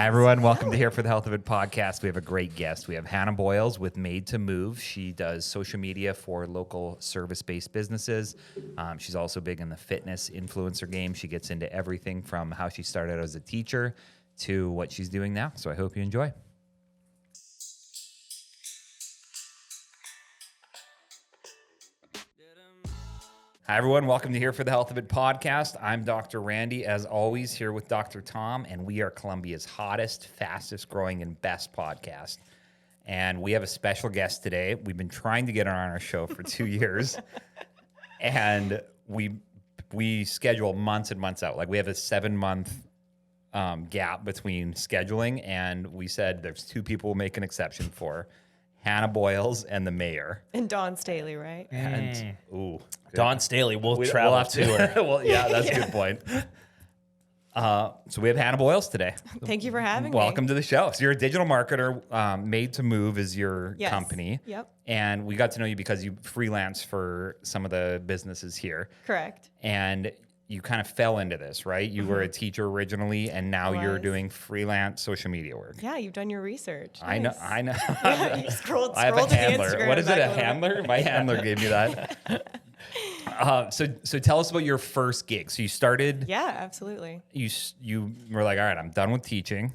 Hi, everyone. Welcome to Here for the Health of It podcast. We have a great guest. We have Hannah Boyles with Made to Move. She does social media for local service-based businesses. She's also big in the fitness influencer game. She gets into everything from how she started as a teacher to what she's doing now. So I hope you enjoy. Hi, everyone. Welcome to Here for the Health of It podcast. I'm Dr. Randy, as always, here with Dr. Tom, and we are Columbia's hottest, fastest growing, and best podcast. And we have a special guest today. We've been trying to get her on our show for 2 years, and we schedule months and months out. Like, we have a 7-month gap between scheduling, and we said there's 2 people we'll make an exception for. Hannah Boyles and the mayor. And Dawn Staley, right? And, Dawn Staley will travel we'll to her. Well, yeah, that's a good point. So we have Hannah Boyles today. Thank you for having me. Welcome to the show. So you're a digital marketer. Made to Move is your company. Yep. And we got to know you because you freelance for some of the businesses here. Correct. And you kind of fell into this, right? You were a teacher originally, and now you're doing freelance social media work. Yeah, you've done your research. I know. Yeah, you scrolled I have a to the handler. Instagram What is it? A back handler? My handler gave me that. So tell us about your first gig. So you started. Yeah, absolutely. You were like, all right, I'm done with teaching.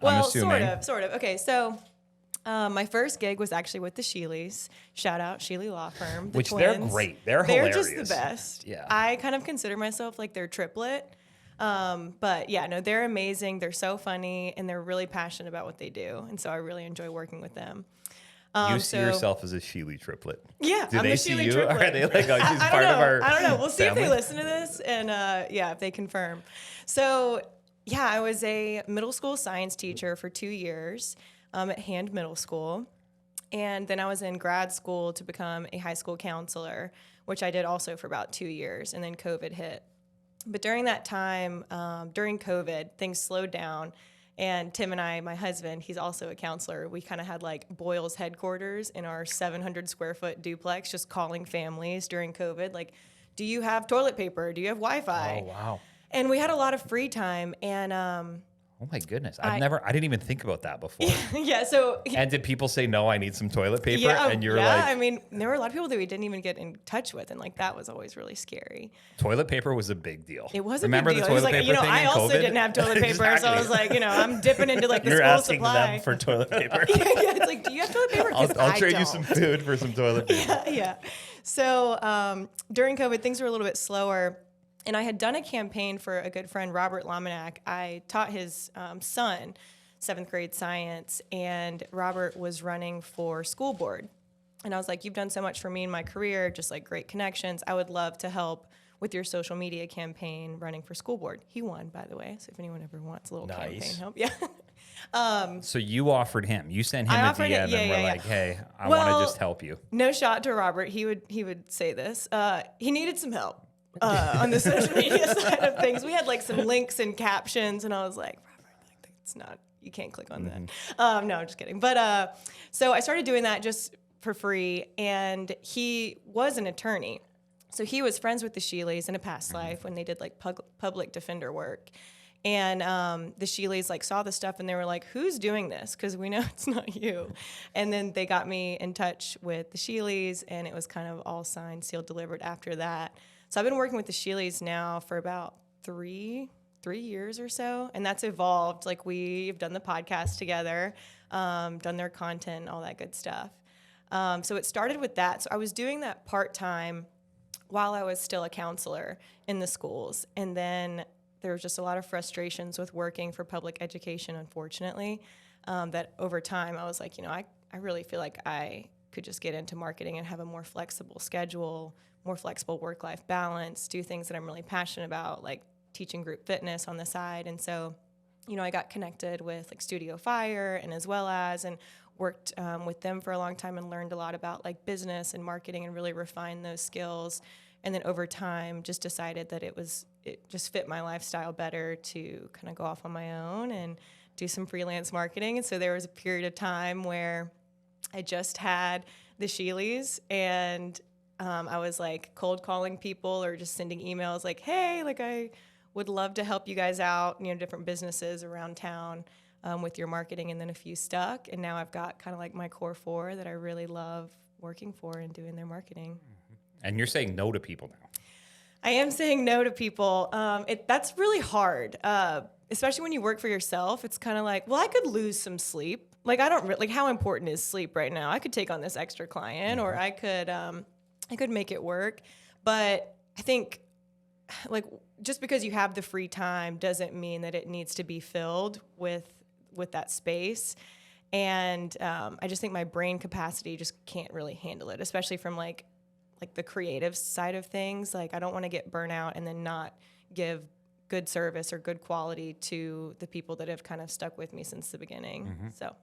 Well, sort of. Okay, so my first gig was actually with the Sheelys. Shout out Sheely Law Firm. Which twins. they're great. They're hilarious. They're just the best. Yeah. I kind of consider myself like their triplet. But yeah, no, they're amazing. They're so funny, and they're really passionate about what they do. And so I really enjoy working with them. You see yourself as a Sheely triplet. Yeah, Do I'm they the see Sheely you? triplet. Are they like, oh, she's I part don't of know. our I don't know. We'll see family? if they listen to this, and yeah, if they confirm. So yeah, I was a middle school science teacher for 2 years at Hand Middle School. And then I was in grad school to become a high school counselor, which I did also for about 2 years. And then COVID hit. But during that time, during COVID, things slowed down. And Tim and I, my husband, he's also a counselor. We kind of had like Boyles headquarters in our 700 square foot duplex, just calling families during COVID. Like, do you have toilet paper? Do you have Wi-Fi? Oh, wow. And we had a lot of free time. And Oh my goodness. I didn't even think about that before. yeah, so And did people say, no, I need some toilet paper? yeah, And you were yeah. like, I mean, there were a lot of people that we didn't even get in touch with, and like that was always really scary. toilet paper was a big deal. It was a Remember big deal. the it was toilet like, paper you know, thing I in also COVID? didn't have toilet paper, so I Exactly. was like, you know, I'm dipping into like the You're school asking supply. them for toilet paper. yeah, it's like, do you have toilet paper? 'Cause I'll I trade you don't. some food for some toilet paper. Yeah. So during COVID, things were a little bit slower. And I had done a campaign for a good friend, Robert Laminack. I taught his son 7th grade science, and Robert was running for school board. And I was like, you've done so much for me in my career, just like great connections. I would love to help with your social media campaign running for school board. He won, by the way. So if anyone ever wants a little campaign help, yeah. So you offered him. You sent him I a offered DM it, yeah, and were yeah, like, hey, I Well, want to just help you. No shot to Robert. He would say this. He needed some help on the social media side of things. We had like some links and captions, and I was like, Robert, like it's not. You can't click on that. No, I'm just kidding. But so I started doing that just for free, and he was an attorney. So he was friends with the Sheelys in a past life when they did like public defender work. And the Sheelys like saw the stuff and they were like, who's doing this? Because we know it's not you. And then they got me in touch with the Sheelys, and it was kind of all signed, sealed, delivered after that. So I've been working with the Sheelys now for about three years or so, and that's evolved. Like we've done the podcast together, done their content, all that good stuff. So it started with that. So I was doing that part-time while I was still a counselor in the schools. And then there was just a lot of frustrations with working for public education, unfortunately, that over time I was like, you know, I really feel like I could just get into marketing and have a more flexible schedule, more flexible work-life balance, do things that I'm really passionate about, like teaching group fitness on the side. And so, you know, I got connected with like Studio Fire and worked with them for a long time and learned a lot about like business and marketing and really refined those skills. And then over time just decided that it just fit my lifestyle better to kind of go off on my own and do some freelance marketing. And so there was a period of time where I just had the Sheelys, and I was like cold calling people or just sending emails like, hey, like I would love to help you guys out, different businesses around town with your marketing, and then a few stuck. And now I've got kind of like my core 4 that I really love working for and doing their marketing. And you're saying no to people now. I am saying no to people. That's really hard, especially when you work for yourself. It's kind of like, well, I could lose some sleep. Like, I don't like, how important is sleep right now? I could take on this extra client, or I could make it work. But I think, like, just because you have the free time doesn't mean that it needs to be filled with that space. And I just think my brain capacity just can't really handle it, especially from like the creative side of things. Like, I don't want to get burnout and then not give good service or good quality to the people that have kind of stuck with me since the beginning. So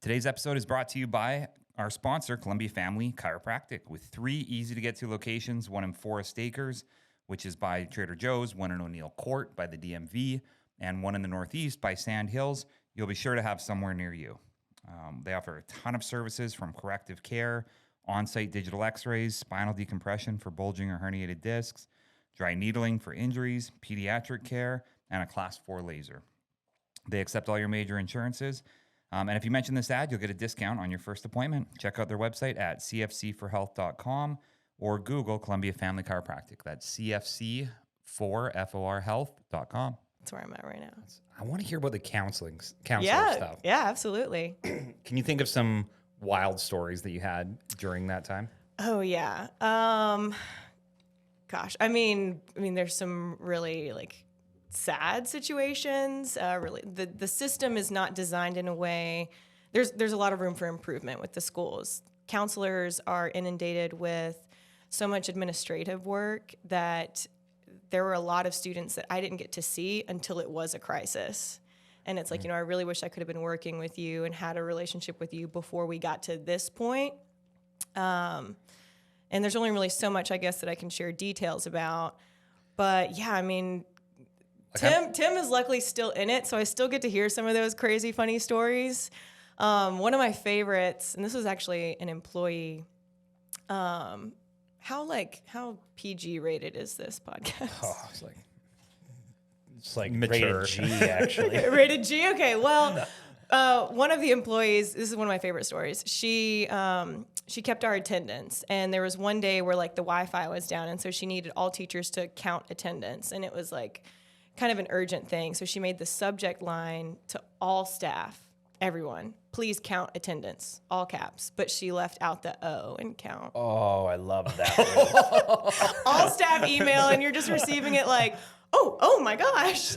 Today's episode is brought to you by our sponsor, Columbia Family Chiropractic, with 3 easy-to-get-to locations, one in Forest Acres, which is by Trader Joe's, one in O'Neill Court by the DMV, and one in the Northeast by Sand Hills. You'll be sure to have somewhere near you. They offer a ton of services, from corrective care, on-site digital x-rays, spinal decompression for bulging or herniated discs, dry needling for injuries, pediatric care, and a Class 4 laser. They accept all your major insurances. And if you mention this ad, you'll get a discount on your first appointment. Check out their website at cfc4health.com or Google Columbia Family Chiropractic. That's cfc4health.com. that's where I'm at right now. I want to hear about the counselor stuff. Yeah, absolutely. Can you think of some wild stories that you had during that time? Oh yeah. Gosh, I mean, there's some really like sad situations. Really, the system is not designed in a way. There's a lot of room for improvement with the schools. Counselors are inundated with so much administrative work that there were a lot of students that I didn't get to see until it was a crisis. And it's like, I really wish I could have been working with you and had a relationship with you before we got to this point. And there's only really so much, I guess, that I can share details about. But yeah, I mean, Tim is luckily still in it, so I still get to hear some of those crazy, funny stories. One of my favorites, and this was actually an employee. How PG rated is this podcast? Oh, It's like mature. rated G, actually. Rated G? Okay, well, one of the employees, this is one of my favorite stories. She kept our attendance, and there was one day where like the Wi-Fi was down, and so she needed all teachers to count attendance, and it was like kind of an urgent thing. So she made the subject line to all staff, everyone, please count attendance, all caps, but she left out the O in count. Oh, I love that. All staff email, and you're just receiving it like, oh my gosh.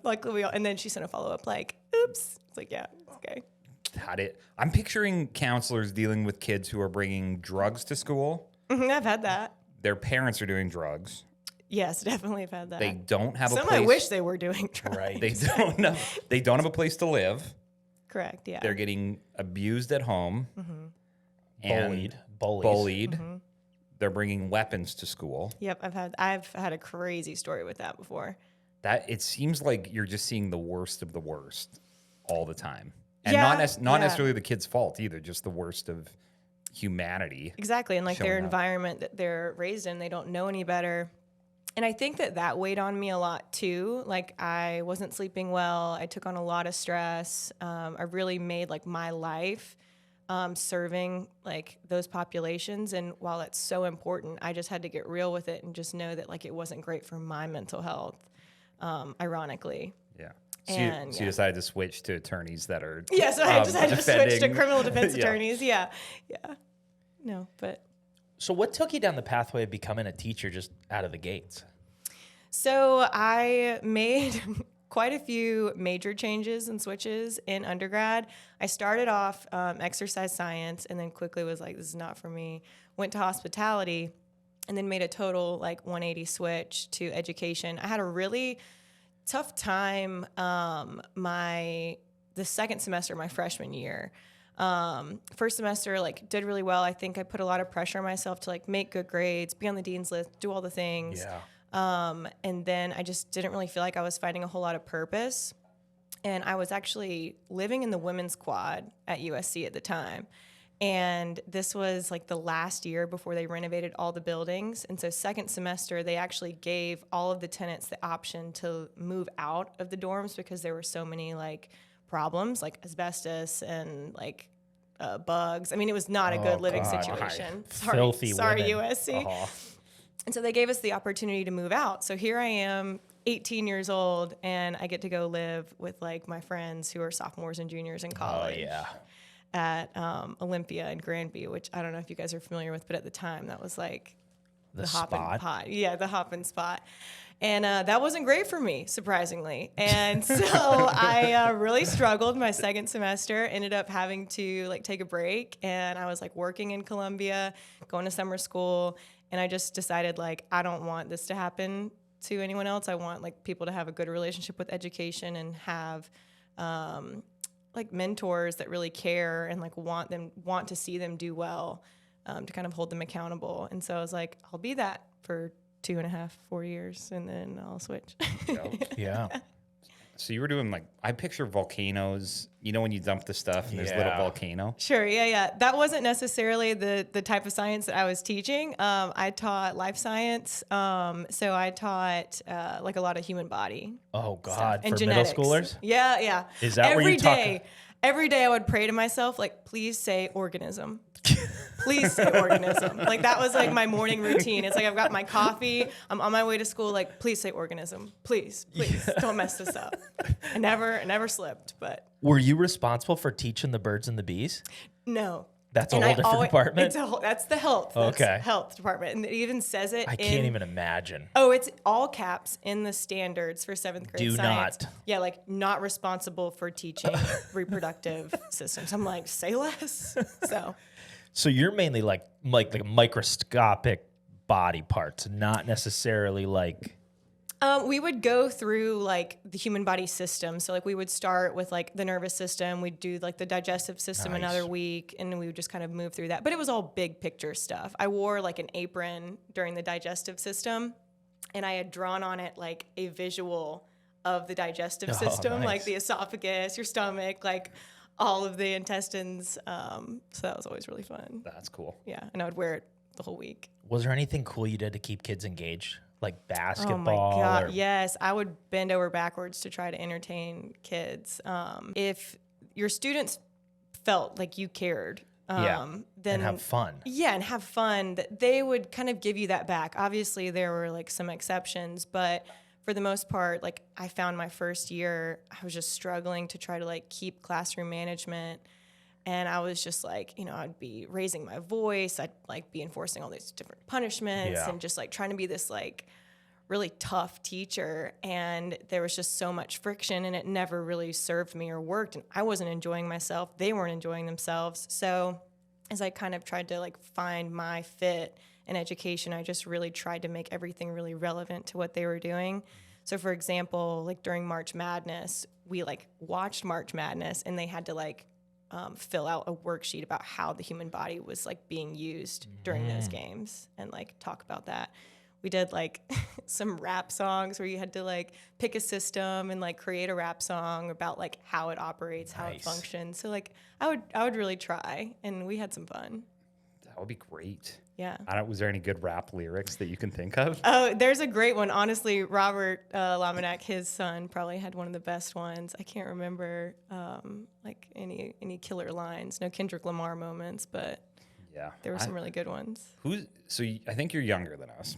Luckily we all, and then she sent a follow-up like, oops. It's like, yeah, okay. I'm picturing counselors dealing with kids who are bringing drugs to school. I've had that. Their parents are doing drugs. Yes, definitely have had that. They don't have a Some place. I wish they were doing drugs. Right. They don't have a place to live. Correct, yeah. They're getting abused at home. And Bullied. They're bringing weapons to school. Yep, I've had a crazy story with that before. That it seems like you're just seeing the worst of the worst all the time. And Yeah, not yeah. necessarily the kid's fault either, just the worst of humanity. Exactly, and like their showing up. environment that they're raised in, they don't know any better. And I think that weighed on me a lot too. Like, I wasn't sleeping well. I took on a lot of stress. I really made like my life serving like those populations. And while it's so important, I just had to get real with it and just know that like it wasn't great for my mental health, ironically. Yeah. And, So you decided to switch to attorneys that are Yeah, so I just had to switch to defending- criminal defense Yeah. attorneys. Yeah. No, but... So what took you down the pathway of becoming a teacher just out of the gates? So I made quite a few major changes and switches in undergrad. I started off exercise science and then quickly was like, this is not for me. Went to hospitality and then made a total like 180 switch to education. I had a really tough time the second semester, my freshman year. First semester, like, did really well. I think I put a lot of pressure on myself to like make good grades, be on the dean's list, do all the things. And then I just didn't really feel like I was finding a whole lot of purpose. And I was actually living in the women's quad at USC at the time. And this was like the last year before they renovated all the buildings. And so second semester, they actually gave all of the tenants the option to move out of the dorms because there were so many like problems, like asbestos and like bugs. I mean, it was not a good living situation. Filthy sorry, women. USC. And so they gave us the opportunity to move out. So here I am, 18 years old, and I get to go live with like my friends who are sophomores and juniors in college. Oh, yeah. At Olympia and Granby, which I don't know if you guys are familiar with, but at the time that was like The hopping spot. pot. Yeah, the hopping spot. And that wasn't great for me, surprisingly. And so I really struggled my second semester, ended up having to like take a break. And I was like working in Columbia, going to summer school. And I just decided like, I don't want this to happen to anyone else. I want like people to have a good relationship with education and have, like mentors that really care and like want to see them do well, to kind of hold them accountable. And so I was like, I'll be that for 2.5, 4 years, and then I'll switch. Yeah. So you were doing like, I picture volcanoes, you know, when you dump the stuff and there's a little Yeah. volcano. Sure, yeah. That wasn't necessarily the type of science that I was teaching. I taught life science, so I taught like a lot of human body Oh, stuff God. and For genetics. middle schoolers? Yeah. Is that where you talk- Every day I would pray to myself, like, please say organism. Please say organism. Like, that was like my morning routine. It's like I've got my coffee. I'm on my way to school. Like, please say organism. Please, don't mess this up. I never slipped, but. Were you responsible for teaching the birds and the bees? No. That's a whole different department? That's the health. That's Okay. health department. And it even says it I can't even imagine. Oh, it's all caps in the standards for 7th grade Do science. not. Yeah, like not responsible for teaching reproductive systems. I'm like, say less. So you're mainly like microscopic body parts, not necessarily like... We would go through like the human body system. So like we would start with like the nervous system. We'd do like the digestive system another week, and we would just kind of move through that. But it was all big picture stuff. I wore like an apron during the digestive system, and I had drawn on it like a visual of the digestive system, nice. like the esophagus, your stomach, like all of the intestines. So that was always really fun. That's cool. Yeah, and I would wear it the whole week. Was there anything cool you did to keep kids engaged? Like basketball? Oh my God, or- yes. I would bend over backwards to try to entertain kids. If your students felt like you cared, then and have fun. Yeah, and have fun, that they would kind of give you that back. Obviously, there were like some exceptions, but for the most part, like I found my first year, I was just struggling to try to like keep classroom management. And I was just like, you know, I'd be raising my voice. I'd like be enforcing all these different punishments and just like trying to be this like really tough teacher. And there was just so much friction, and it never really served me or worked. And I wasn't enjoying myself. They weren't enjoying themselves. So as I kind of tried to like find my fit in education, I just really tried to make everything really relevant to what they were doing. So for example, like during March Madness, we like watched March Madness, and they had to like fill out a worksheet about how the human body was like being used during those games, and like talk about that. We did like some rap songs where you had to like pick a system and like create a rap song about like how it operates, how it functions. So like I would really try, and we had some fun. That would be great. Yeah. Was there any good rap lyrics that you can think of? Oh, there's a great one. Honestly, Robert Lamanak, his son, probably had one of the best ones. I can't remember like any killer lines. No Kendrick Lamar moments, but Yeah. there were some really good ones. I think you're younger than us.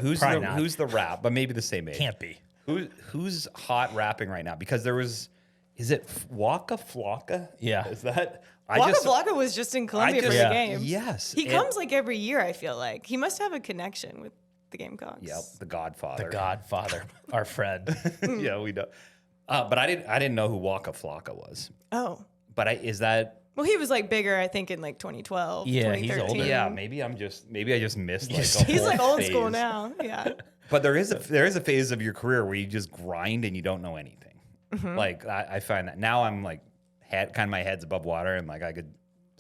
Who's Probably not. who's the rap, but maybe the same age. Can't be. Who's hot rapping right now? Because is it Waka Flocka? Yeah. Is that? Waka Flocka was just in Columbia for the game. Yes. He comes like every year, I feel like. He must have a connection with the Gamecocks. Yep, the Godfather. The Godfather, our friend. Yeah, we know. But I didn't know who Waka Flocka was. Oh. But is that? Well, he was like bigger, I think, in like 2012, Yeah, he's 2013. older. Yeah, maybe I just missed like a He's whole like old school phase. now. Yeah. But there is a phase of your career where you just grind and you don't know anything. Like I find that now I'm like kind of my head's above water, and like I could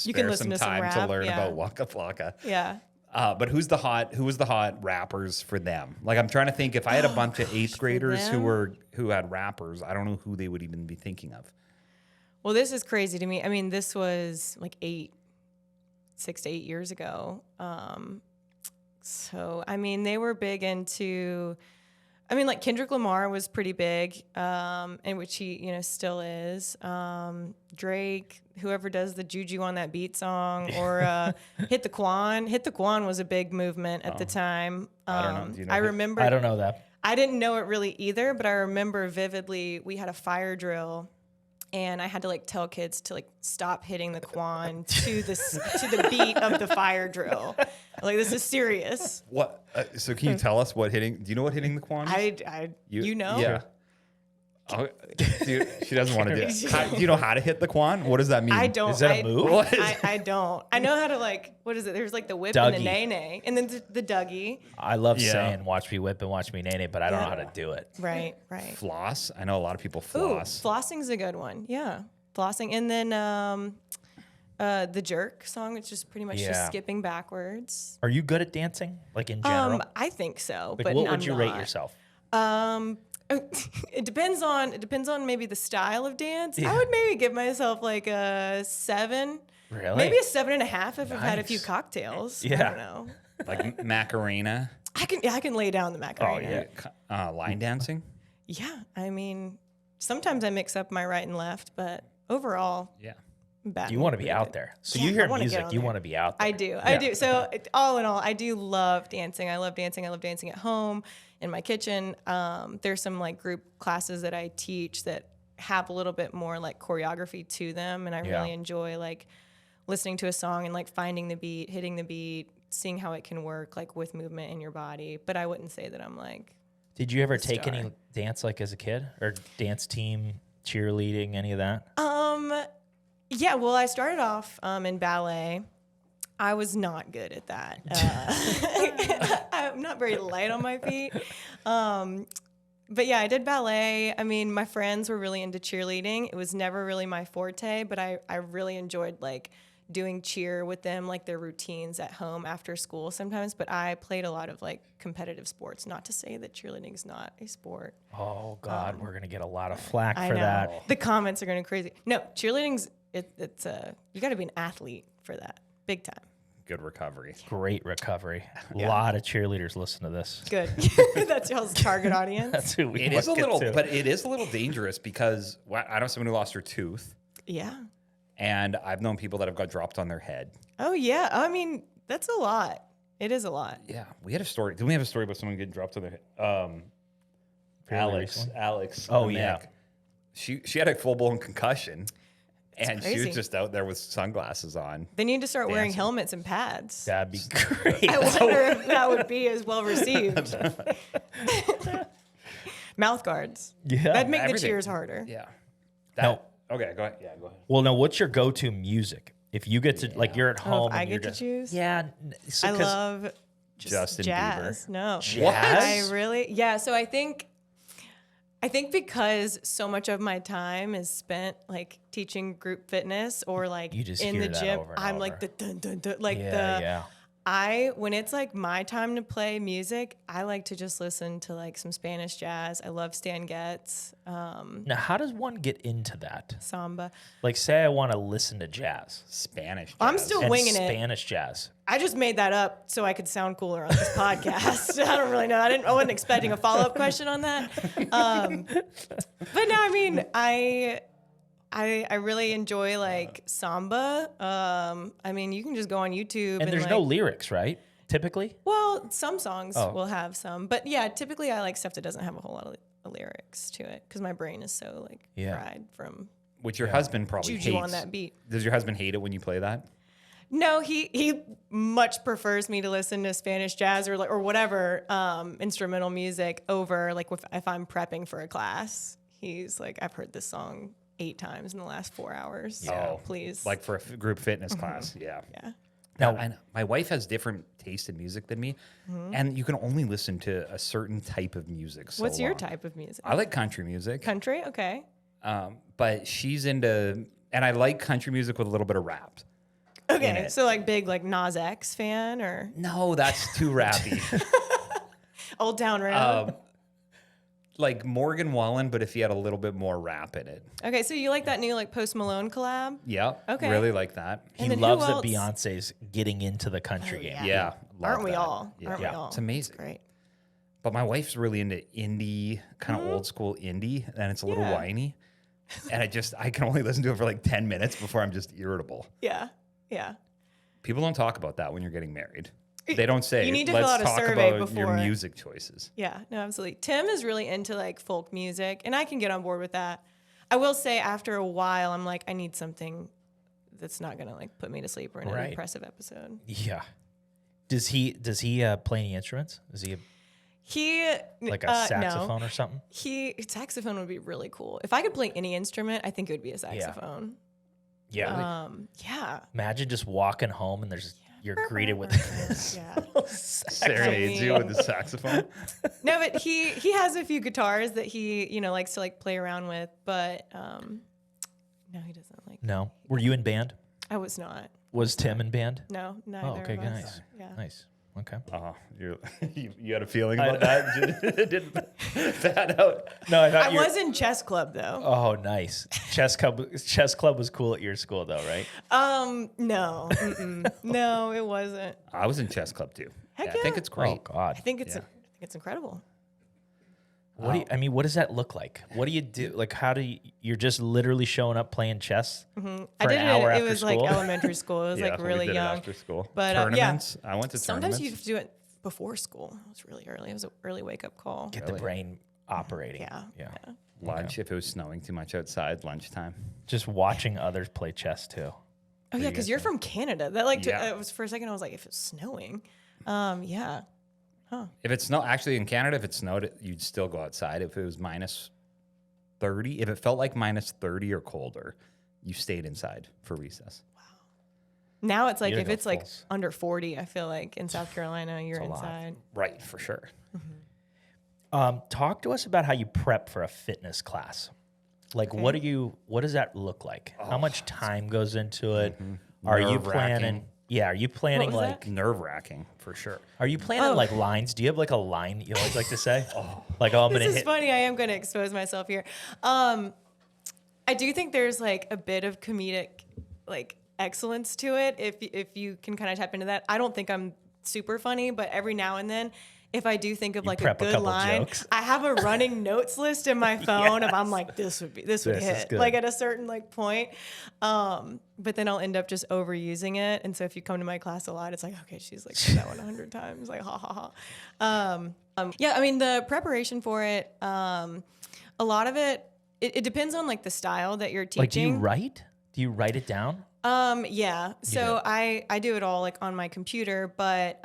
You can spare listen some to some time to rap, learn yeah. about Waka Flocka. Yeah. But who was the hot rappers for them? Like I'm trying to think if I had a bunch of 8th graders who had rappers, I don't know who they would even be thinking of. Well, this is crazy to me. I mean, this was like 8 6 to 8 years ago. So, I mean, they were big into, I mean, like Kendrick Lamar was pretty big, in which he, you know, still is. Drake, whoever does the Juju on that beat song, or Hit the Quan. Hit the Quan was a big movement at the time. I don't know. Do you know I Hit- remember. I don't know that. I didn't know it really either, but I remember vividly we had a fire drill. And I had to like tell kids to like stop hitting the Quan to the beat of the fire drill. Like, this is serious. What? So can you tell us what hitting? Do you know what hitting the Quan is? You know? Yeah. Oh, dude, she doesn't want to do it. Do you know how to hit the Quan? What does that mean? I don't. Is that a move? I don't. I know how to like. What is it? There's like the whip and the Dougie. nay nay, and then the Dougie. I love Yeah. saying "watch me whip" and "watch me nay," but I don't know how to do it. Right. Floss. I know a lot of people Ooh, floss. flossing's a good one. Yeah, flossing, and then the jerk song, which is pretty much just Yeah. skipping backwards. Are you good at dancing, like in general? I think so. Like, but what I'm would you rate not. yourself? It depends on maybe the style of dance. Yeah. I would maybe give myself like a 7. Really? Maybe a 7.5 if I've had a few Nice. cocktails. I Yeah. don't know. Like Macarena. I can lay down the Macarena. yeah. Line dancing. Yeah, I mean, sometimes I mix up my right and left, but overall, Yeah. bad. You want to be out there. So Yeah, you I hear wanna get music, on you there. want to be out there. I do. Yeah. So all in all, I do love dancing. I love dancing. I love dancing at home, in my kitchen. There's some like group classes that I teach that have a little bit more like choreography to them, and I Yeah. really enjoy like listening to a song and like finding the beat, hitting the beat, seeing how it can work like with movement in your body. But I wouldn't say that I'm like, Did you ever take Star. any dance like as a kid, or dance team, cheerleading, any of that? yeah, well, I started off in ballet. I was not good at that. I'm not very light on my feet. But yeah, I did ballet. I mean, my friends were really into cheerleading. It was never really my forte, but I really enjoyed like doing cheer with them, like their routines at home after school sometimes. But I played a lot of like competitive sports. Not to say that cheerleading is not a sport. Oh God, we're gonna get a lot of flack I for know. that. The comments are going crazy. No, cheerleading's it's you got to be an athlete for that. Big time. Good recovery. Great recovery. A lot of cheerleaders listen to this. Good. That's y'all's target audience. That's who we It is a look little, to. but it is a little dangerous because I know someone who lost her tooth, Yeah. and I've known people that have got dropped on their head. Oh yeah. I mean, that's a lot. It is a lot. Yeah, we had a story. Didn't we have a story about someone getting dropped on their head? Fairly recently? Alex. Oh, Mick. yeah. She had a full blown concussion, and she crazy. was just out there with sunglasses on. They need to start wearing Dancing. helmets and pads. That'd be great. I wonder if that would be as well received. Mouth guards. Yeah. That'd make the Everything. cheers harder. Yeah. No. Okay, go ahead. Yeah, go ahead. Well, now what's your go-to music? If you get to like you're at Oh, home, if I and you're get to just, choose? Yeah, I love just Justin jazz. Bieber. No. Jazz? I really, yeah. So I think because so much of my time is spent like teaching group fitness or like You just in hear the that gym, over and I'm over. like the dun dun dun, like yeah. when it's like my time to play music, I like to just listen to like some Spanish jazz. I love Stan Getz, Now, how does one get into that? samba. Like, say I want to listen to jazz Spanish. Jazz. I'm still and winging it. Spanish jazz. I just made that up so I could sound cooler on this podcast. I don't really know. I wasn't expecting a follow-up question on that. But no, I mean, I really enjoy like samba. I mean, you can just go on YouTube And there's like, no lyrics, right? Typically. well, some songs Oh. will have some, but yeah, typically I like stuff that doesn't have a whole lot of lyrics to it because my brain is so like Yeah. fried from Which your husband probably juju hates. on that beat. Does your husband hate it when you play that? No, he much prefers me to listen to Spanish jazz or whatever instrumental music over like if I'm prepping for a class. He's like, I've heard this song 8 times in the last 4 hours. So Oh, please. Like for a group fitness class. Yeah. yeah. Now, And my wife has different taste in music than me, and you can only listen to a certain type of music. So What's your long. type of music? I like country music, Country? Okay. but she's into, and I like country music with a little bit of rap. Okay. it. So like big like Nas X fan or No, that's too rappy. Old Town Road. like Morgan Wallen, but if he had a little bit more rap in it. Okay, so you like that new like Post Malone collab? Yeah. Okay. Really like that. He And then who loves that else? Beyonce's getting into the country game. Yeah. love Aren't we that. all? Yeah. Aren't we all? It's amazing. Great. But my wife's really into indie, kind of old school indie, and it's a little Yeah. whiny. And I can only listen to it for like 10 minutes before I'm just irritable. Yeah. Yeah. People don't talk about that when you're getting married. They don't say, You need to let's fill out a talk survey about your before. music choices. Yeah, no, absolutely. Tim is really into like folk music, and I can get on board with that. I will say after a while, I'm like, I need something that's not gonna like put me to sleep or in an Right. impressive episode. Yeah. Does he play any instruments? Is he He like a no. saxophone or something? Saxophone would be really cool. If I could play any instrument, I think it would be a saxophone. Yeah. Yeah. Imagine just walking home and you're greeted with this. Yeah. Serenades you with the saxophone. No, but he has a few guitars that he likes to like play around with, but no, he doesn't like. No. Were you in band? I was not. Was Tim in band? No, neither. Oh, okay, of us. nice. Yeah. Nice. Okay. You had a feeling about that? Didn't that out? No, I thought I was in chess club though. Oh, nice. Chess club was cool at your school though, right? No, no, it wasn't. I was in chess club too. Heck I think yeah. it's great. Oh God. I think it's incredible. What does that look like? What do you do? Like, you're just literally showing up playing chess for I did an hour it. after It was school? like elementary school. It was like we really did it young. after school. But tournaments. I went to Sometimes tournaments. you have to do it before school. It was really early. It was an early wake up call. Get the brain operating. Yeah. Lunch if it was snowing too much outside. Lunchtime. Just watching others play chess too. Oh yeah, because you're from Canada. That like Yeah. it was for a second. I was like, if it's snowing, yeah. If it snowed, actually in Canada, if it snowed, you'd still go outside. If it was minus 30, if it felt like minus 30 or colder, you stayed inside for recess. Now it's like You gotta if go it's like fulls. under 40, I feel like in South Carolina you're a lot. inside. Right, for sure. Talk to us about how you prep for a fitness class. Like, what does that look like? How much time goes into it? Are you Nerve-wracking. planning? Yeah, are you planning was like? that? Nerve wracking, for sure. Are you planning like lines? Do you have like a line that you always like to say? Like, I'm gonna This is hit. funny. I am going to expose myself here. I do think there's like a bit of comedic like excellence to it. If you can kind of tap into that. I don't think I'm super funny, but every now and then, if I do think of like a prep a good couple line, jokes. I have a running notes list in my phone. If I'm like, this would This is hit good. like at a certain like point. But then I'll end up just overusing it. And so if you come to my class a lot, it's like, okay, she's like said that one 100 times, like ha ha ha. Yeah, I mean the preparation for it, a lot of it depends on like the style that you're teaching. Like, do you write? Do you write it down? Yeah. So I do it all like on my computer, but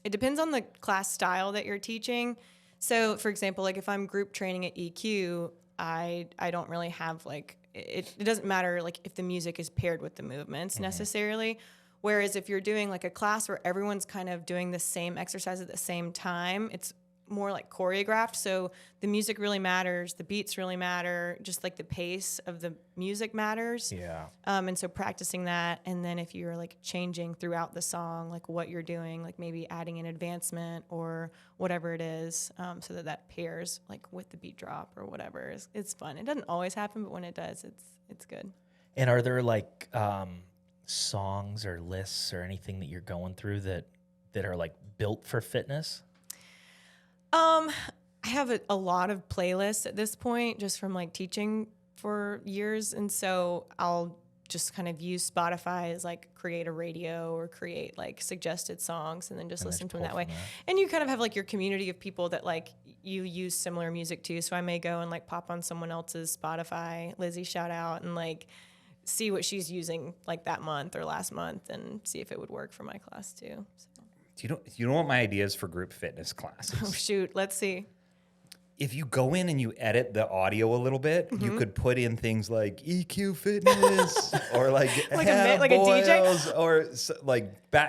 it depends on the class style that you're teaching. So for example, like if I'm group training at EQ, I don't really have like it doesn't matter like if the music is paired with the movements necessarily. Whereas if you're doing like a class where everyone's kind of doing the same exercise at the same time, it's more like choreographed. So the music really matters, the beats really matter, just like the pace of the music matters. Yeah. And so practicing that, and then if you're like changing throughout the song, like what you're doing, like maybe adding an advancement or whatever it is, so that pairs like with the beat drop or whatever. It's fun. It doesn't always happen, but when it does, it's good. And are there like songs or lists or anything that you're going through that are like built for fitness? I have a lot of playlists at this point, just from like teaching for years, and so I'll just kind of use Spotify as like create a radio or create like suggested songs, and then just listen to them that way. And you kind of have like your community of people that like you use similar music to. So I may go and like pop on someone else's Spotify, Lizzie shout out, and like see what she's using like that month or last month, and see if it would work for my class too. So. Do you know what my idea is for group fitness classes? Oh shoot, let's see. If you go in and you edit the audio a little bit, Mm-hmm. you could put in things like EQ fitness or like Like Hannah like a DJ? Boyles or just like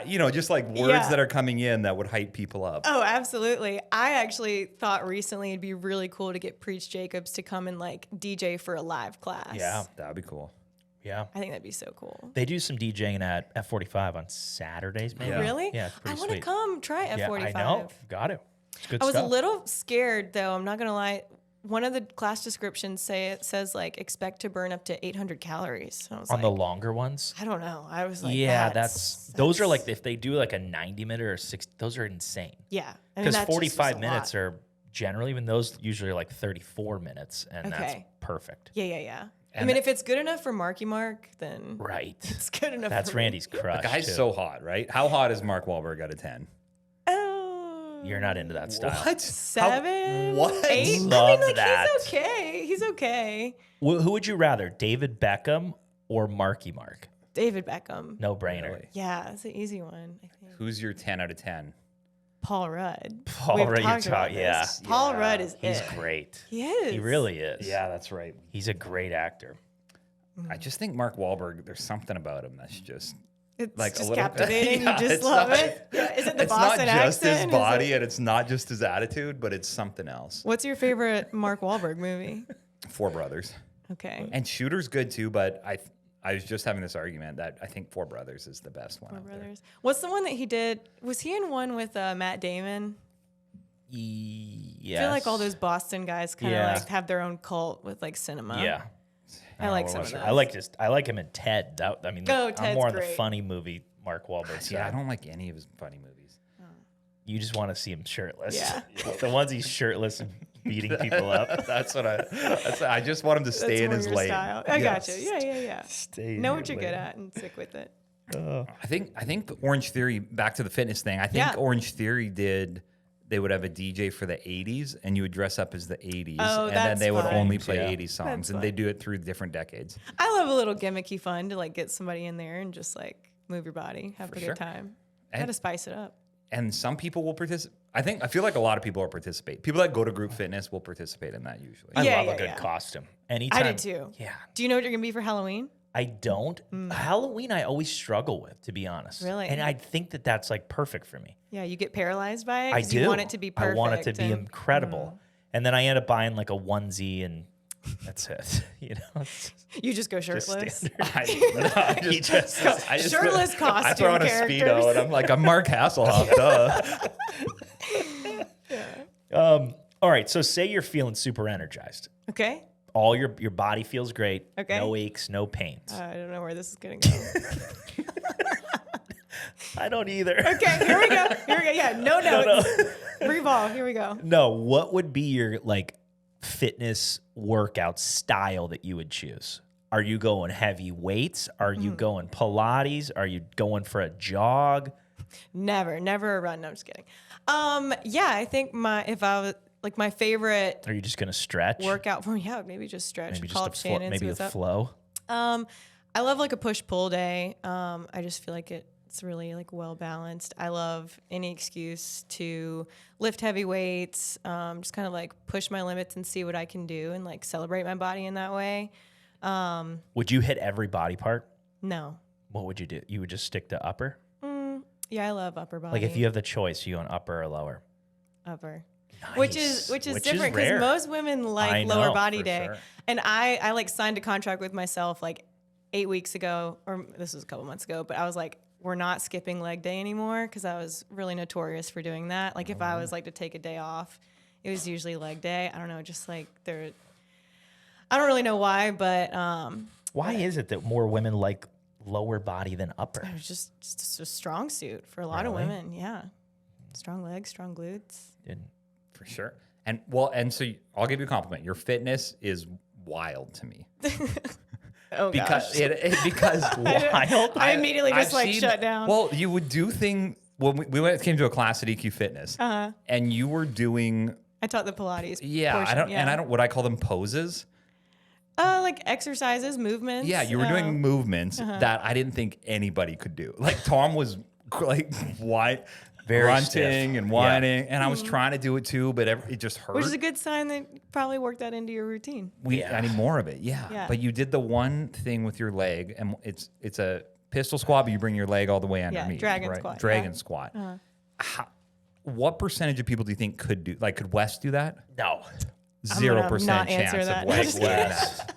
words Yeah. that are coming in that would hype people up. Oh, absolutely. I actually thought recently it'd be really cool to get Preach Jacobs to come and like DJ for a live class. Yeah. That'd be cool. Yeah. I think that'd be so cool. They do some DJing at F45 on Saturdays, maybe. Yeah. Really? Yeah, it's I pretty want to sweet. come try Yeah, F45. I know. Got to. It's good I was stuff. a little scared though. I'm not gonna lie. One of the class descriptions says like expect to burn up to 800 calories. I was On like, the longer ones. I don't know. I was like, Yeah, that's those are like, if they do like a 90-minute or 60, those are insane. yeah. I mean, Because that's just 45 a minutes lot. are generally, even those usually are like 34 minutes, and that's Okay. perfect. Yeah. I And mean, if it's good enough for Marky Mark, then Right. it's good enough. That's for me. Randy's crush. The guy's too. so hot, right? How hot is Mark Wahlberg out of 10? Oh, You're not into that style. What? 7, What? 8. Love I mean, like that. he's okay. He's okay. Who would you rather, David Beckham or Marky Mark? David Beckham. No brainer. Really? Yeah, it's an easy one. I think. Who's your 10 out of 10? Paul Rudd. Paul We've Rudd, you talked about talk- yeah. this. Paul Yeah. Rudd is He's it. great. He is. He really is. Yeah, that's right. He's a great actor. I just think Mark Wahlberg, there's something about him that's just It's like a just little captivating. Yeah, you just it's love not- it. Yeah, is it the it's Boston not just accent? his Is body it- and it's not just his attitude, but it's something else. What's your favorite Mark Wahlberg movie? Four Brothers. Okay. And Shooter's good too, but I was just having this argument that I think Four Brothers is the best one. Four out there. Brothers. What's the one that he did? Was he in one with Matt Damon? Yes. I feel like all those Boston guys kind of Yeah. like have their own cult with like cinema. Yeah. I like Oh, some of sure. those. I like him in Ted. I mean, Oh, I'm Ted's more on the great. funny movie Mark Wahlberg Yeah, I side. don't like any of his funny movies. You just want to see him shirtless. Yeah. The ones he's shirtless and beating people up. I just want him to That's stay in more his your lane. style. I Yes. gotcha. Yeah. Stay in Know your what you're lane. good at and stick with it. I think Orange Theory, back to the fitness thing, I think Yeah. Orange Theory they would have a DJ for the 80s and you would dress up as the 80s. Oh, and then that's they would fun. only play Yeah. 80s songs. That's And fun. they do it through different decades. I love a little gimmicky fun to like get somebody in there and just like move your body, have a sure. good time. And- Gotta spice it up. And some people will participate. I feel like a lot of people will participate. People that go to group fitness will participate in that usually. I Yeah, love yeah, a good yeah. costume. Anytime. I do too. Yeah. Do you know what you're gonna be for Halloween? I don't. Halloween, I always struggle with, to be honest. Really? And I think that that's like perfect for me. Yeah, you get paralyzed by it. I 'cause do. You want it to be perfect. I want it to be and- incredible. And then I end up buying like a onesie and that's it. You know, it's You just go just shirtless. standard. I just Shirtless I throw on a costume Speedo characters. and I'm like, I'm Mark Hasselhoff. Duh. All right. So say you're feeling super energized. Okay. All your body feels great. Okay. No aches, no pains. I don't know where this is gonna go. I don't either. Okay, here we go. Yeah, no notes. Free ball. Here we go. No, what would be your like fitness workout style that you would choose? Are you going heavy weights? Are you going Pilates? Are you going for a jog? Never a run. No, I'm just kidding. Yeah, I think if I was like my favorite Are you just gonna stretch? workout form, yeah, maybe just stretch. Maybe Call up just the Shannon. see maybe what's the up. flow. I love like a push-pull day. I just feel like it's really like well balanced. I love any excuse to lift heavy weights, just kind of like push my limits and see what I can do and like celebrate my body in that way. Would you hit every body part? No. What would you do? You would just stick to upper? Yeah, I love upper body. Like if you have the choice, you going upper or lower? upper. Which Nice. is different because rare. most women like I lower know, body for day. sure. And I like signed a contract with myself like 8 weeks ago, or this was a couple months ago, but I was like, we're not skipping leg day anymore because I was really notorious for doing that. Like if I was like to take a day off, it was usually leg day. I don't know, just like I don't really know why, but Why is it that more women like lower body than upper? it was just a strong suit for a lot of Really? women. Yeah. Strong legs, strong glutes. Didn't- For sure. And so I'll give you a compliment. Your fitness is wild to me. Oh Because gosh. because Wild? I immediately just I've seen- shut down. Well, you would do when we came to a class at EQ Fitness, and you were doing I taught the Pilates. yeah, portion, I don't what I call them poses. Like exercises, movements. Yeah, you were doing movements that I didn't think anybody could do. Like Tom was like Very grunting stiff. and whining, and I was trying to do it too, but it just hurt. Which is a good sign that you probably worked that into your routine. I need more of it. Yeah. Yeah. But you did the one thing with your leg, and it's a pistol squat, but you bring your leg all the way underneath. dragon right? squat, Dragon yeah. squat. What percentage of people do you think could do? Like, could Wes do that? No. 0% not chance answer of that. Wes Just doing kidding. that.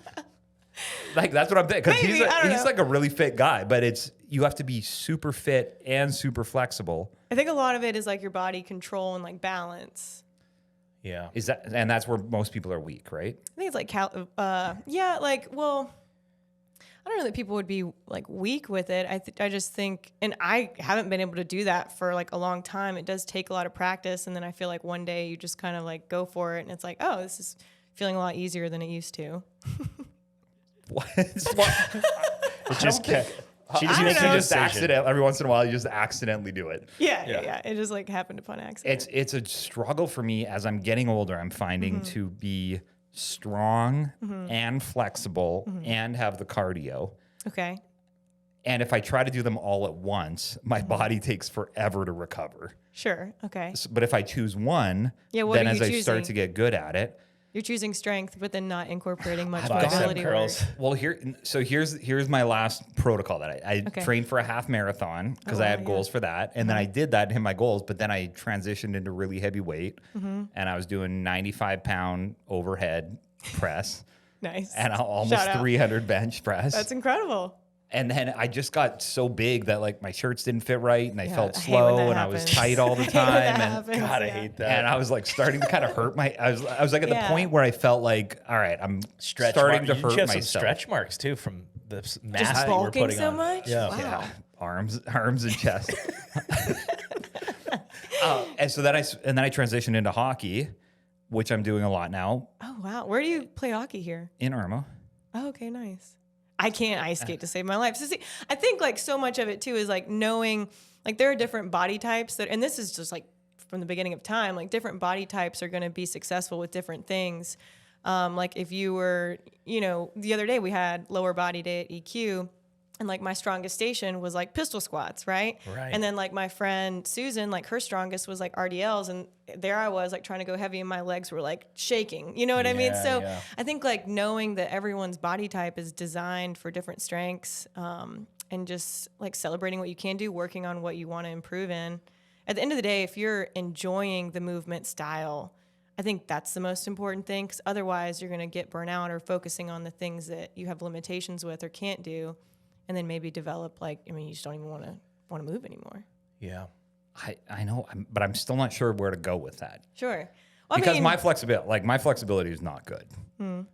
Like that's what I'm thinking. Because Maybe, I don't he's know. like a really fit guy, but you have to be super fit and super flexible. I think a lot of it is like your body control and like balance. Yeah. And that's where most people are weak, right? I think it's like, well, I don't know that people would be like weak with it. I just think, and I haven't been able to do that for like a long time. It does take a lot of practice. And then I feel like one day you just kind of like go for it. And it's like, oh, this is feeling a lot easier than it used to. What? It just she just I makes don't a know. decision. Every once in a while, you just accidentally do it. Yeah. It just like happened upon accident. It's a struggle for me as I'm getting older. I'm finding to be strong and flexible and have the cardio. Okay. And if I try to do them all at once, my body takes forever to recover. Sure. Okay. But if I choose one, Yeah, what then are as you I start choosing? to get good at it, You're choosing strength, but then not incorporating much Bicep mobility curls. work. well, here's my last protocol that I Okay. trained for a half marathon because Oh, I wow, had yeah. goals for that, and then I did that and hit my goals. But then I transitioned into really heavy weight, and I was doing 95-pound overhead press Nice. and almost Shout out. 300 bench press. That's incredible. And then I just got so big that like my shirts didn't fit right, and I Yeah, felt I hate when slow, that and I was happens. tight all the I hate when time, that and happens, God, I yeah. hate that. and I was like starting to kind of hurt my. I was like at the Yeah. point where I felt like, all right, I'm Stretch starting to You hurt have some myself. stretch marks too from the mass Just that you were bulking putting so on. much? Yeah. Wow. Yeah, arms and chest. And so then I transitioned into hockey, which I'm doing a lot now Oh, wow. Where do you play hockey here? in Irma. Oh, okay, nice. I can't ice skate to save my life. So see, I think like so much of it too is like knowing like there are different body types that, and this is just like from the beginning of time, like different body types are going to be successful with different things. Like if you were, the other day we had lower body day at EQ, and like my strongest station was like pistol squats, right? Right. And then like my friend Susan, like her strongest was like RDLs, and there I was like trying to go heavy, and my legs were like shaking. You know what I mean? Yeah, So yeah. I think like knowing that everyone's body type is designed for different strengths, and just like celebrating what you can do, working on what you want to improve in. At the end of the day, if you're enjoying the movement style, I think that's the most important thing, because otherwise you're going to get burnout or focusing on the things that you have limitations with or can't do, and then maybe develop you just don't even want to move anymore. Yeah. I know, but I'm still not sure where to go with that Sure. Well, because my flexibility is not good, and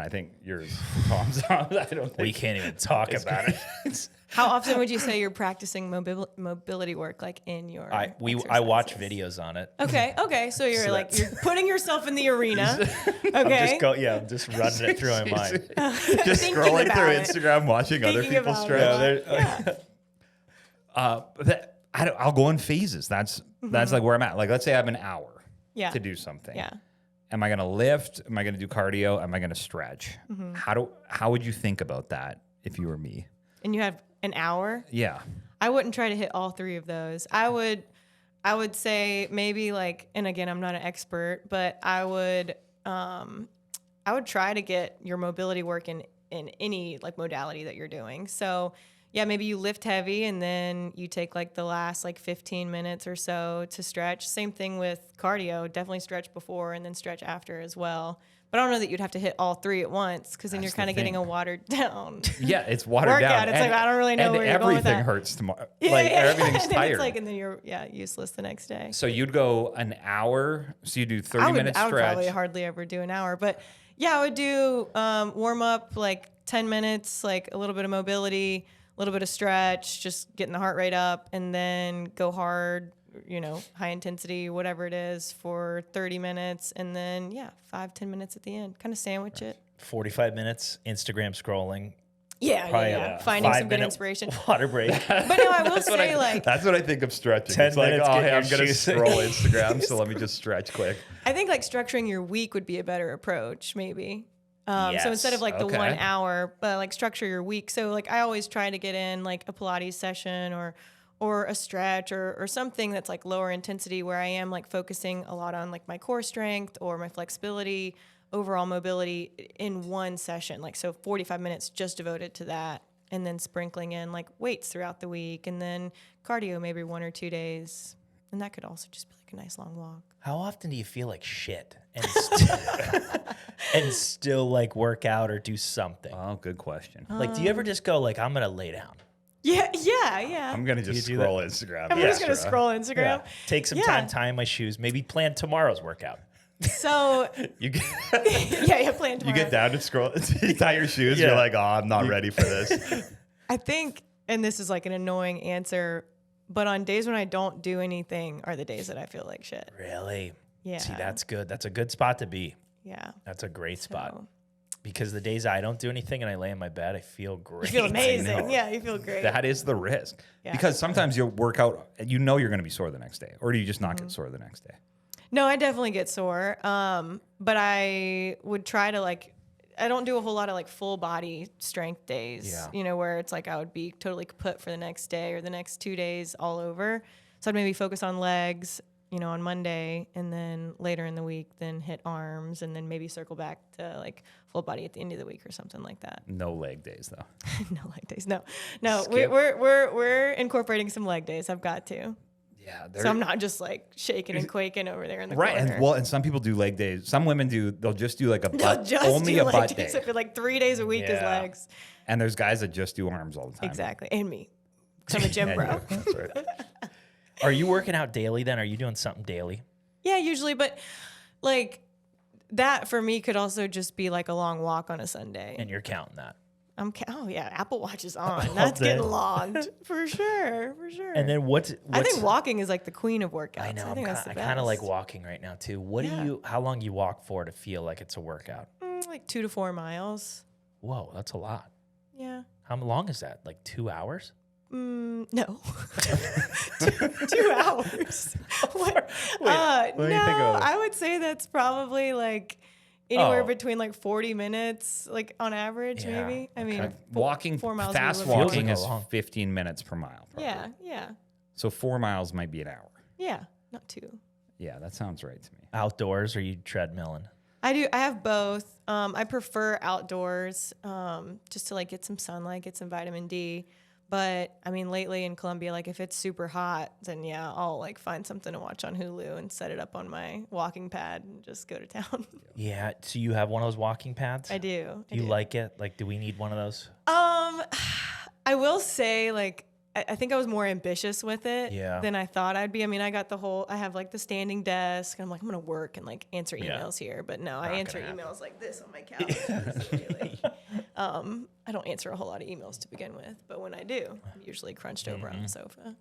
I think yours, Tom's. I don't think We can't even talk about it. how often would you say you're practicing mobility work, like in your? I watch exercises? videos on it. Okay. So you're So you're putting yourself in the arena. I'm Okay. just running it through my mind. just Thinking scrolling about through it. Instagram, watching other Thinking people about stretch. it. I'll go in phases. That's like where I'm at. Like, let's say I have an hour Yeah. to do something. Yeah. Am I going to lift? Am I going to do cardio? Am I going to stretch? Mm-hmm. How would you think about that if you were me? And you have an hour. Yeah. I wouldn't try to hit all three of those. I would say maybe and again, I'm not an expert, but I would try to get your mobility work in any like modality that you're doing. So yeah, maybe you lift heavy and then you take like the last 15 minutes or so to stretch. Same thing with cardio. Definitely stretch before and then stretch after as well. But I don't know that you'd have to hit all three at once, because then That's you're the kind of getting thing. a watered down. Yeah, it's watered Workout. down. It's like, I don't really know and where you're going with everything that. hurts tomorrow. Everything's And then tired. It's and then you're useless the next day. So you'd go an hour. So you do 30 minutes I would stretch. probably hardly ever do an hour, but yeah, I would do warm up 10 minutes, a little bit of mobility, a little bit of stretch, just getting the heart rate up, and then go hard, high intensity, whatever it is, for 30 minutes, and then 5-10 minutes at the end. Kind of sandwich it. 45 minutes Instagram scrolling. Yeah, Probably yeah. a Finding some good 5-minute inspiration. Water break. But no, I will say That's what I think of stretching. 10 It's like, minutes, oh, get hey, your I'm going to shoes- scroll Instagram, so let me just stretch quick. I think structuring your week would be a better approach, maybe. So instead of the Okay. 1 hour, but structure your week. So I always try to get in a Pilates session or a stretch or something that's lower intensity, where I am focusing a lot on my core strength or my flexibility, overall mobility in one session. So 45 minutes just devoted to that, and then sprinkling in weights throughout the week, and then cardio maybe 1 or 2 days. And that could also just be a nice long walk. How often do you feel like shit and still work out or do something? Oh, good question. Do you ever just go I'm gonna lay down? Yeah. I'm gonna just do scroll Instagram. I'm just gonna extra. scroll Instagram. Take some Yeah. time tying my shoes. Maybe plan tomorrow's workout. So You get, plan you tomorrow. get down to scroll, you tie your shoes. Yeah. You're like, oh, I'm not ready for this. I think, and this is like an annoying answer, but on days when I don't do anything are the days that I feel like shit. Really? Yeah. See, that's good. That's a good spot to be. Yeah. That's a great spot. So, Because the days I don't do anything and I lay in my bed, I feel great. you feel know. amazing. Yeah, you feel great. That is the risk. Yeah. Because sometimes you'll work out, you know you're going to be sore the next day. Or do you just not get sore the next day? No, I definitely get sore. But I would try to I don't do a whole lot of full body strength days, Yeah. Where it's I would be totally kaput for the next day or the next 2 days all over. So I'd maybe focus on legs, on Monday, and then later in the week, then hit arms, and then maybe circle back to full body at the end of the week or something like that. No leg days, though. No leg days. No. Skip. We're incorporating some leg days. I've got to. Yeah. So I'm not just shaking and quaking over there in the Right. corner. And some people do leg days. Some women they'll just do a They'll butt, just only do a leg butt day. days. So for 3 days a week is Yeah. legs. And there's guys that just do arms all the time. Exactly. And me. 'Cause I'm a gym bro. That's right. Are you working out daily then? Are you doing something daily? Yeah, usually. But that for me could also just be a long walk on a Sunday. And you're counting that. Oh yeah, Apple Watch is on. That's day. getting logged for sure. And then what's I think walking is the queen of workouts. I know. I think that's the I best. kind of like walking right now too. What Yeah. do you? How long you walk for to feel like it's a workout? 2 to 4 miles. Whoa, that's a lot. Yeah. How long is that? 2 hours? No. 2 hours. What? what do you think No, of? I would say that's probably anywhere Oh. between 40 minutes, on average, Yeah, maybe. I mean, Walking, 4 miles. would be fast a little walking Feels is like a long- 15 minutes per mile. Probably. Yeah. So 4 miles might be an hour. Yeah. Not 2. Yeah, that sounds right to me. Outdoors or you treadmilling? I have both. I prefer outdoors, just to get some sunlight, get some vitamin D. But I mean, lately in Columbia, if it's super hot, then yeah, I'll find something to watch on Hulu and set it up on my walking pad and just go to town. Yeah. So you have one of those walking pads? I do. Do you like it? Do we need one of those? I will say, I think I was more ambitious with it Yeah. than I thought I'd be. I mean, I have the standing desk. I'm I'm gonna work and answer Yeah. emails here, but no, I Not answer gonna happen. emails like this on my couch. I don't answer a whole lot of emails to begin with, but when I do, I'm usually crunched over on the sofa.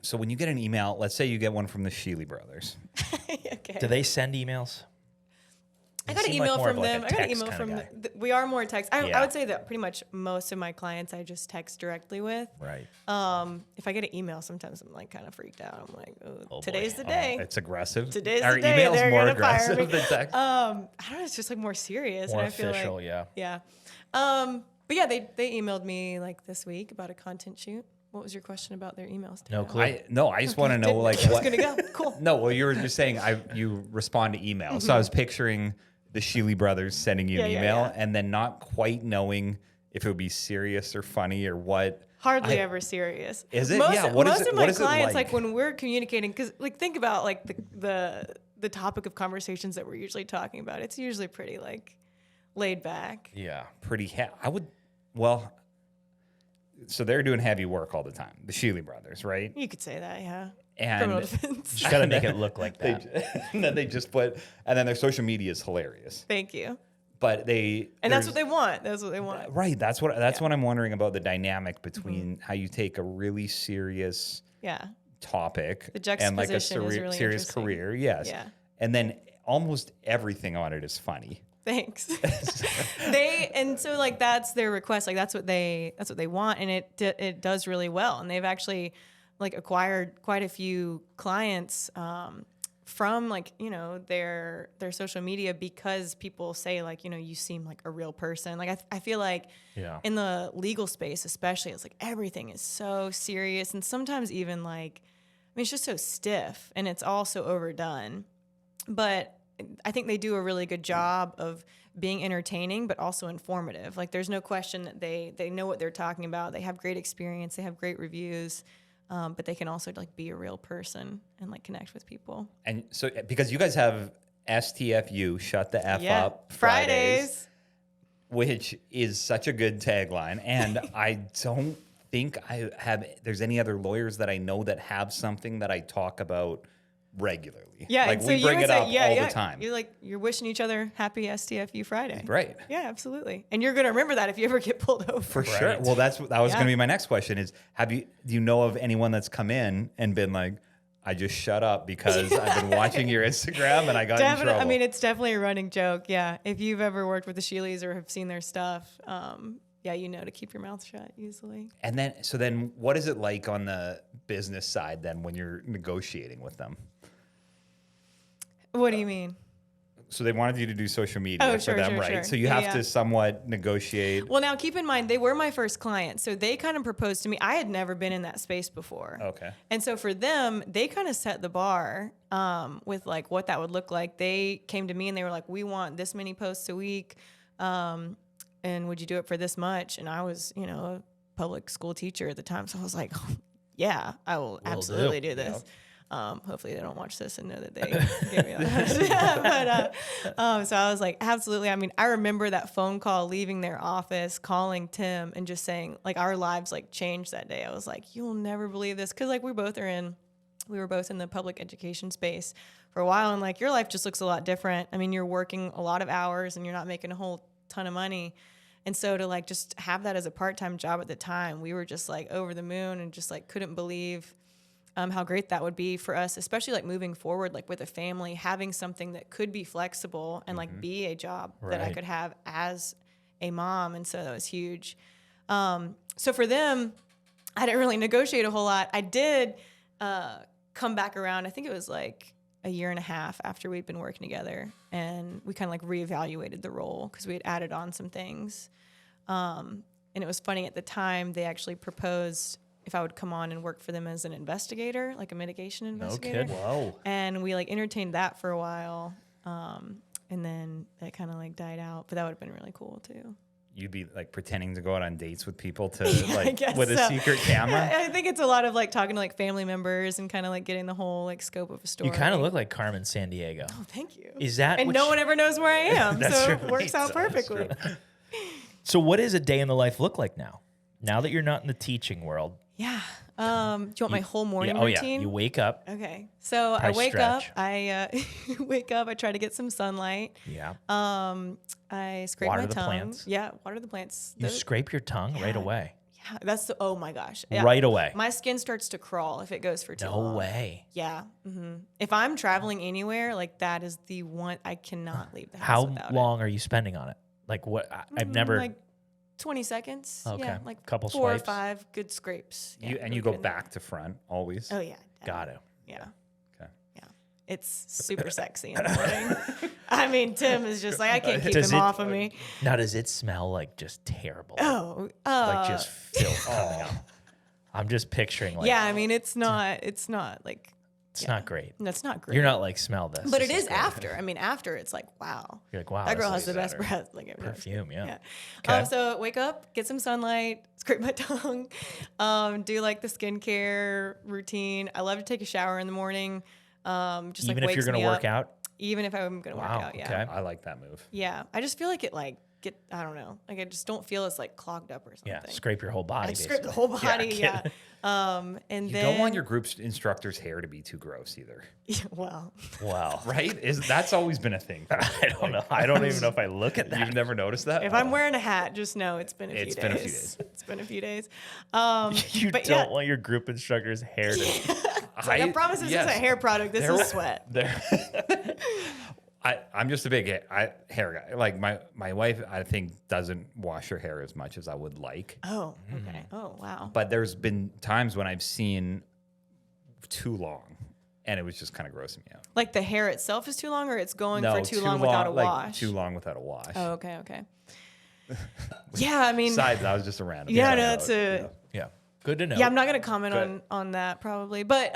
So when you get an email, let's say you get one from the Sheely brothers. Okay. Do they send emails? I You got an seem like email more of from a them. I got an text email kinda from guy. we are more text. I Yeah. would say that pretty much most of my clients I just text directly with. Right. If I get an email, sometimes I'm kind of freaked out. I'm like, oh, boy. today's the day. It's aggressive. Today's Our the day. email's They're more gonna fire aggressive me. than text. I don't know. It's just more serious, More and I feel official, like yeah. But yeah, they emailed me this week about a content shoot. What was your question about their emails? No clue. I just want to know Didn't- like I was what. gonna go. Cool. No, well, you were just saying you respond to email. So I was picturing the Sheely brothers sending you an Yeah, email yeah. and then not quite knowing if it would be serious or funny or what. Hardly ever serious. Is it? Most, Yeah, what is most it- of what my is it clients, like? when we're communicating, because think about the topic of conversations that we're usually talking about. It's usually pretty laid back. Yeah. Pretty. So they're doing heavy work all the time. The Sheely brothers, right? You could say that, yeah. And Criminal defense. Just got to make it look like that. and then they just put, and then their social media is hilarious. Thank you. But And that's what they want. That's what they want. Right. That's what I'm wondering about the dynamic between how you take a really serious Yeah. topic The and like a juxtaposition is really serious interesting. career. Yes. Yeah. And then almost everything on it is funny. Thanks. That's their request. That's what they want, and it does really well. And they've actually acquired quite a few clients from their social media because people say you seem like a real person. I feel like Yeah. in the legal space especially, it's everything is so serious, and sometimes even it's just so stiff and it's all so overdone. But I think they do a really good job of being entertaining, but also informative. There's no question that they know what they're talking about. They have great experience. They have great reviews, but they can also be a real person and connect with people. And so because you guys have STFU, shut the F Yeah, up Fridays. which is such a good tagline. And I don't think there's any other lawyers that I know that have something that I talk about regularly. Yeah, like and we you bring would it say, up all the time. You're wishing each other happy STFU Friday. Right. Yeah, absolutely. And you're gonna remember that if you ever get pulled over. For sure. Well, that was going to be my next question is, do you know of anyone that's come in and been like, I just shut up because I've been watching your Instagram and I got in trouble. I mean, it's definitely a running joke. Yeah. If you've ever worked with the Sheelys or have seen their stuff, yeah, you know to keep your mouth shut usually. And then what is it like on the business side then when you're negotiating with them? What do you mean? So they wanted you to do social media for them, right? Sure. So you have to somewhat negotiate. Well, now keep in mind, they were my first client. So they kind of proposed to me. I had never been in that space before. Okay. And so for them, they kind of set the bar with like what that would look like. They came to me and they were like, we want this many posts a week. And would you do it for this much? And I was, a public school teacher at the time. So I was like, yeah, I will absolutely do this. Yep. Hopefully they don't watch this and know that they gave me that. But so I was like, absolutely. I mean, I remember that phone call leaving their office, calling Tim and just saying like our lives like changed that day. I was like, you'll never believe this. Cause like we were both in the public education space for a while. And like your life just looks a lot different. I mean, you're working a lot of hours and you're not making a whole ton of money. And so to like just have that as a part-time job at the time, we were just like over the moon and just like couldn't believe how great that would be for us, especially like moving forward, like with a family, having something that could be flexible and like be a job that I could have as a mom. And so that was huge. So for them, I didn't really negotiate a whole lot. I did come back around. I think it was like a year and a half after we'd been working together, and we kind of like reevaluated the role because we had added on some things. And it was funny at the time, they actually proposed if I would come on and work for them as an investigator, like a mitigation investigator. No kidding. Whoa. And we like entertained that for a while. And then that kind of like died out, but that would have been really cool too. You'd be like pretending to go out on dates with people to with a secret camera. I think it's a lot of like talking to like family members and kind of like getting the whole like scope of a story. You kind of look like Carmen Sandiego. Oh, thank you. Is that? And no one ever knows where I am, so true. it works out perfectly. So what does a day in the life look like now? Now that you're not in the teaching world. Yeah. Do you want my whole morning routine? Yeah. You wake up. Okay. So I wake up. I wake up. I try to get some sunlight. Yeah. I scrape water my the tongue. plants. Yeah, water the plants. You scrape your tongue right away. Yeah, that's oh my gosh. Yeah. Right away. My skin starts to crawl if it goes for too long. No way. Yeah. Mm-hmm. If I'm traveling anywhere, like that is the one I cannot leave the house without. How long are you spending on it? Like what? I've never. Like 20 seconds. Okay. Yeah, like couple 4 swipes. or 5 good scrapes. Yeah, You go back to front always. Oh yeah. Got it. Yeah. Okay. Yeah. It's super sexy in the morning. I mean, Tim is just like, I can't keep him off of me. Now, does it smell like just terrible? Oh. Like just filth coming out. I'm just picturing like. Yeah, I mean, it's not like. It's not great. That's not great. You're not like, smell this. But This it is great. after. I mean, after it's like, wow. You're like, wow. That girl this has the is best better. breath. Like I've never seen. Perfume, yeah. Yeah. Okay. So wake up, get some sunlight, scrape my tongue, do like the skincare routine. I love to take a shower in the morning. Just Even like if wakes you're going me to work up. out? Even if I'm going to work out, yeah. Okay. I like that move. Yeah. I just feel like it like I don't know. Like I just don't feel it's like clogged up or something. Yeah. Scrape your whole body. I scrape the basically. whole body, yeah. And You then don't want your group instructor's hair to be too gross either. well, Wow. Right? That's always been a thing. I don't know. I don't even know if I look at that. You've never noticed that? if I'm wearing a hat, just know it's been a few days. It's been a few days. It's been a few days. You but don't want your group instructor's hair to. It's like, I promise this isn't a hair product. This is sweat. I'm just a big hair guy. Like my wife, I think, doesn't wash her hair as much as I would like. Oh, okay. Oh, wow. But there's been times when I've seen too long, and it was just kind of grossing me out. Like the hair itself is too long, or it's going for too long without a wash? Too long without a wash. Oh, okay. Yeah, I mean. Besides, that was just a random. Yeah, side no, note, that's a. Yeah. Good to know. Yeah, I'm not going to comment on that probably, but.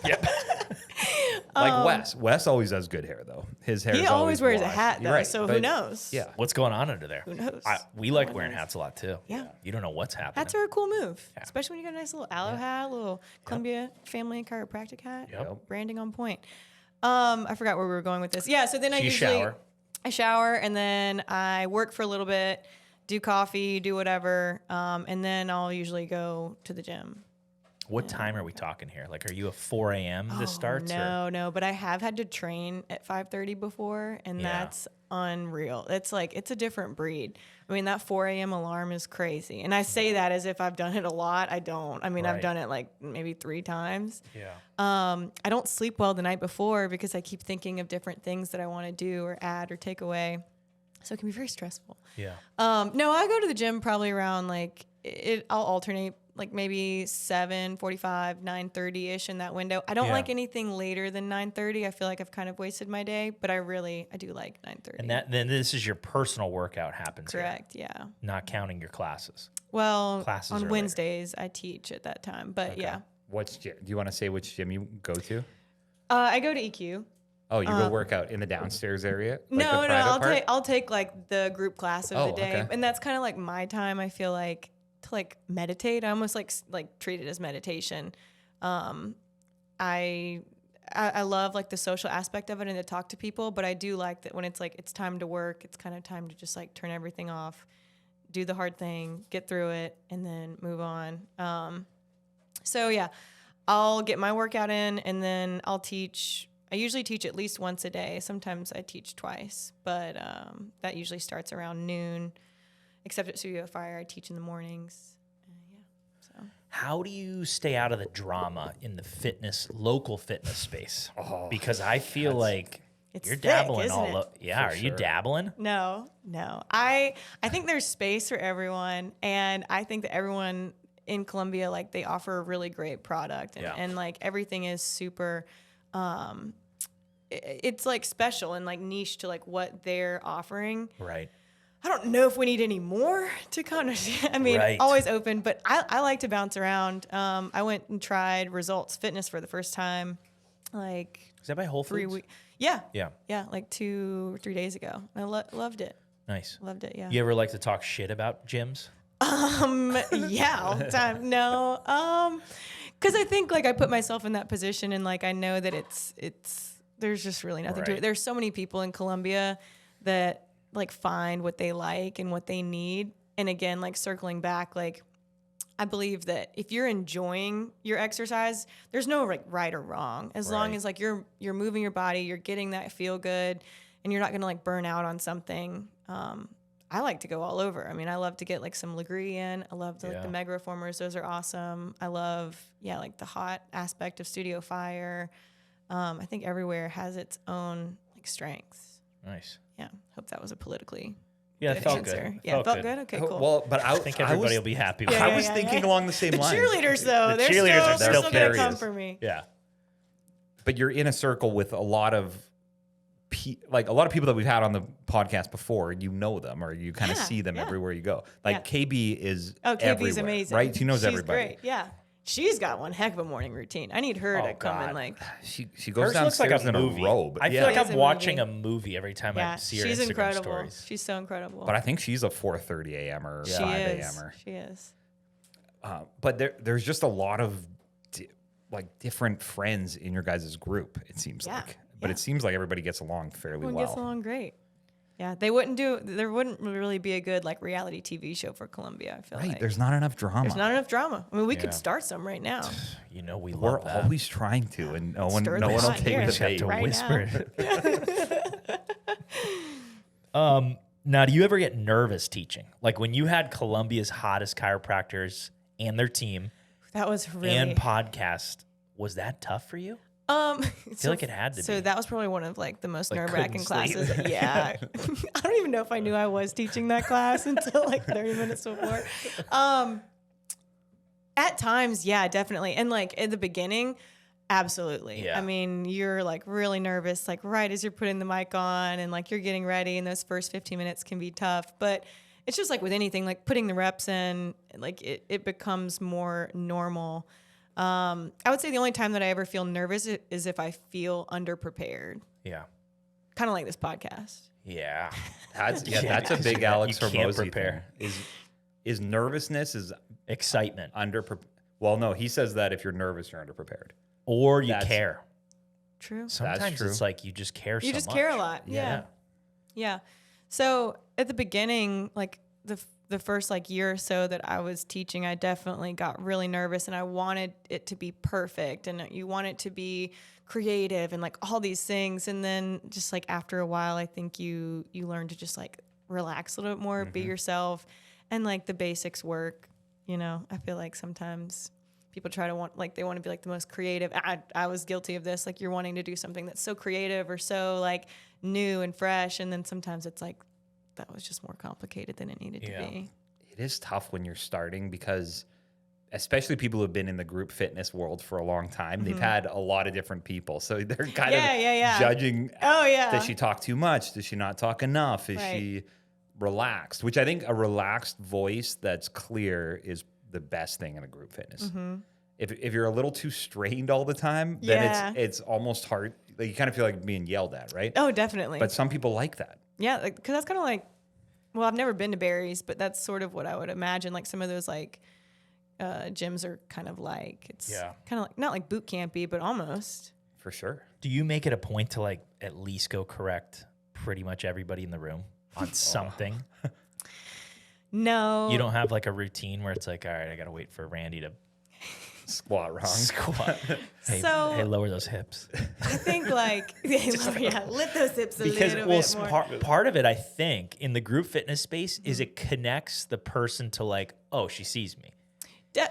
Yeah. Like Wes always does good hair though. His hair. He always wears a washed. hat You're though, right, so but who knows? Yeah. What's going on under there? Who knows? We like wearing hats a lot too. Yeah. You don't know what's happening. Hats are a cool move, especially when you got a nice little aloe hat, a little Columbia family chiropractic hat. Yep. Branding on point. I forgot where we were going with this. Yeah, so then I You usually shower. I shower and then I work for a little bit, do coffee, do whatever, and then I'll usually go to the gym. What time are we talking here? Like, are you a 4 a.m. this starts? No, but I have had to train at 5:30 before, and that's unreal. It's like, it's a different breed. I mean, that 4 a.m. alarm is crazy. And I say that as if I've done it a lot. I don't. I mean, I've done it like maybe 3 times. Yeah. I don't sleep well the night before because I keep thinking of different things that I want to do or add or take away. So it can be very stressful. Yeah. No, I go to the gym probably around like I'll alternate like maybe 7:45, 9:30 ish in that window. I don't like anything later than 9:30. I feel like I've kind of wasted my day, but I do like 9:30. And then this is your personal workout happens. Correct. Here, Yeah. not counting your classes. Well, Classes on are Wednesdays I teach at that time, but yeah. What's do you want to say which gym you go to? I go to EQ. Oh, you go work out in the downstairs area? Like No, the private part? I'll take like the group class of the day, okay. and that's kind of like my time. I feel like to like meditate. I almost like treat it as meditation. I love like the social aspect of it and to talk to people, but I do like that when it's like it's time to work. It's kind of time to just like turn everything off, do the hard thing, get through it, and then move on. So yeah, I'll get my workout in, and then I'll teach. I usually teach at least once a day. Sometimes I teach twice, but that usually starts around noon. Except at Studio Fire, I teach in the mornings. So How do you stay out of the drama in the local fitness space? Because I feel like you're thick, dabbling isn't all it? up. Yeah, For are you sure. dabbling? no. I think there's space for everyone, and I think that everyone in Columbia, like, they offer a really great product, and like everything is super. It's like special and like niche to like what they're offering. Right. I don't know if we need any more to kind of, I mean, Right. always open, but I like to bounce around. I went and tried Results Fitness for the first time, like Is that by Whole 3 Foods? weeks. Yeah. Yeah. Yeah. Like 2 or 3 days ago. I loved it. Nice. Loved it. Yeah. You ever like to talk shit about gyms? Yeah, all the time. No. Cause I think like I put myself in that position and like, I know that there's just really nothing to Right. it. There's so many people in Columbia that like find what they like and what they need. And again, like circling back, like I believe that if you're enjoying your exercise, there's no like right or wrong. As long Right. as like you're moving your body, you're getting that feel good, and you're not gonna like burn out on something. I like to go all over. I mean, I love to get like some Legree in. I love like the Mega Reformers. Those are awesome. I love, like the hot aspect of Studio Fire. I think everywhere has its own like strengths. Nice. Yeah. Hope that was a politically Yeah, it good felt answer. good. Yeah, felt good. Okay, cool. Well, but I think everybody will be happy with Yeah, I that. was thinking along the same the lines. cheerleaders, though, The they're cheerleaders are still still gonna come curious. for me. Yeah. But you're in a circle with a lot of a lot of people that we've had on the podcast before. You know them, or you kind of Yeah, see them yeah. everywhere you go. Like Yeah. KB is KB's everywhere, amazing, right? She knows She's everybody. Great. Yeah, she's got one heck of a morning routine. I need her to come God. and like. She goes Hers looks like downstairs a in movie. a robe. I feel Yeah. like It is I'm a watching movie. a movie every time Yeah, I see her she's Instagram incredible. stories. She's so incredible. But I think she's a 4:30 a.m. or she 5 is. a.m. She is. But there's just a lot of different friends in your guys' group. It seems Yeah, like, but yeah. it seems like everybody gets along fairly Everyone well. gets along great. Yeah, there wouldn't really be a good like reality TV show for Columbia. I feel Right? like There's not enough drama. there's not enough drama. I mean, we Yeah. could start some right now. You know we We're love that. always trying to, and no one Stir the will pot take here. the Just have bait. to Right whisper it. Now, do you ever get nervous teaching? Like when you had Columbia's hottest chiropractors and their team That was really. and podcast, was that tough for you? I feel like it had to So be. that was probably one of like the most Like, nerve-wracking couldn't sleep. classes. Yeah, I don't even know if I knew I was teaching that class until like 30 minutes before. At times, yeah, definitely, and like at the beginning, absolutely. Yeah. I mean, you're like really nervous, like right as you're putting the mic on, and like you're getting ready, and those first 15 minutes can be tough, but. It's just like with anything, like putting the reps in, like it becomes more normal. I would say the only time that I ever feel nervous is if I feel underprepared. Yeah. Kind of like this podcast. Yeah. That's Yeah, that's a big you Alex can't Hormozy prepare. thing. Is nervousness Excitement. Well, no, he says that if you're nervous, you're underprepared. Or you That's- care. True. Sometimes true. it's like you just care so You much. just care a lot. Yeah. Yeah. So at the beginning, like the first like year or so that I was teaching, I definitely got really nervous and I wanted it to be perfect and you want it to be creative and like all these things. And then just like after a while, I think you learn to just like relax a little bit more, be yourself, and like the basics work. You know, I feel like sometimes people they want to be like the most creative. I was guilty of this. Like you're wanting to do something that's so creative or so like new and fresh. And then sometimes it's like, that was just more complicated than it needed to be. It is tough when you're starting because especially people who've been in the group fitness world for a long time, they've had a lot of different people. So they're kind of judging. Oh, yeah. Does she talk too much? Does she not talk enough? Is she relaxed? Which I think a relaxed voice that's clear is the best thing in a group fitness. If you're a little too strained all the time, then it's almost hard. Like you kind of feel like being yelled at, right? Oh, definitely. But some people like that. Yeah, because that's kind of like, well, I've never been to Barry's, but that's sort of what I would imagine. Like some of those like gyms are kind of like, it's kind of like, not like boot campy, but almost. For sure. Do you make it a point to like at least go correct pretty much everybody in the room on something? No. You don't have like a routine where it's like, all right, I got to wait for Randy to squat wrong. Hey, So- hey, lower those hips. I think like, lift those hips a little bit more. Part of it, I think, in the group fitness space is it connects the person to like, oh, she sees me.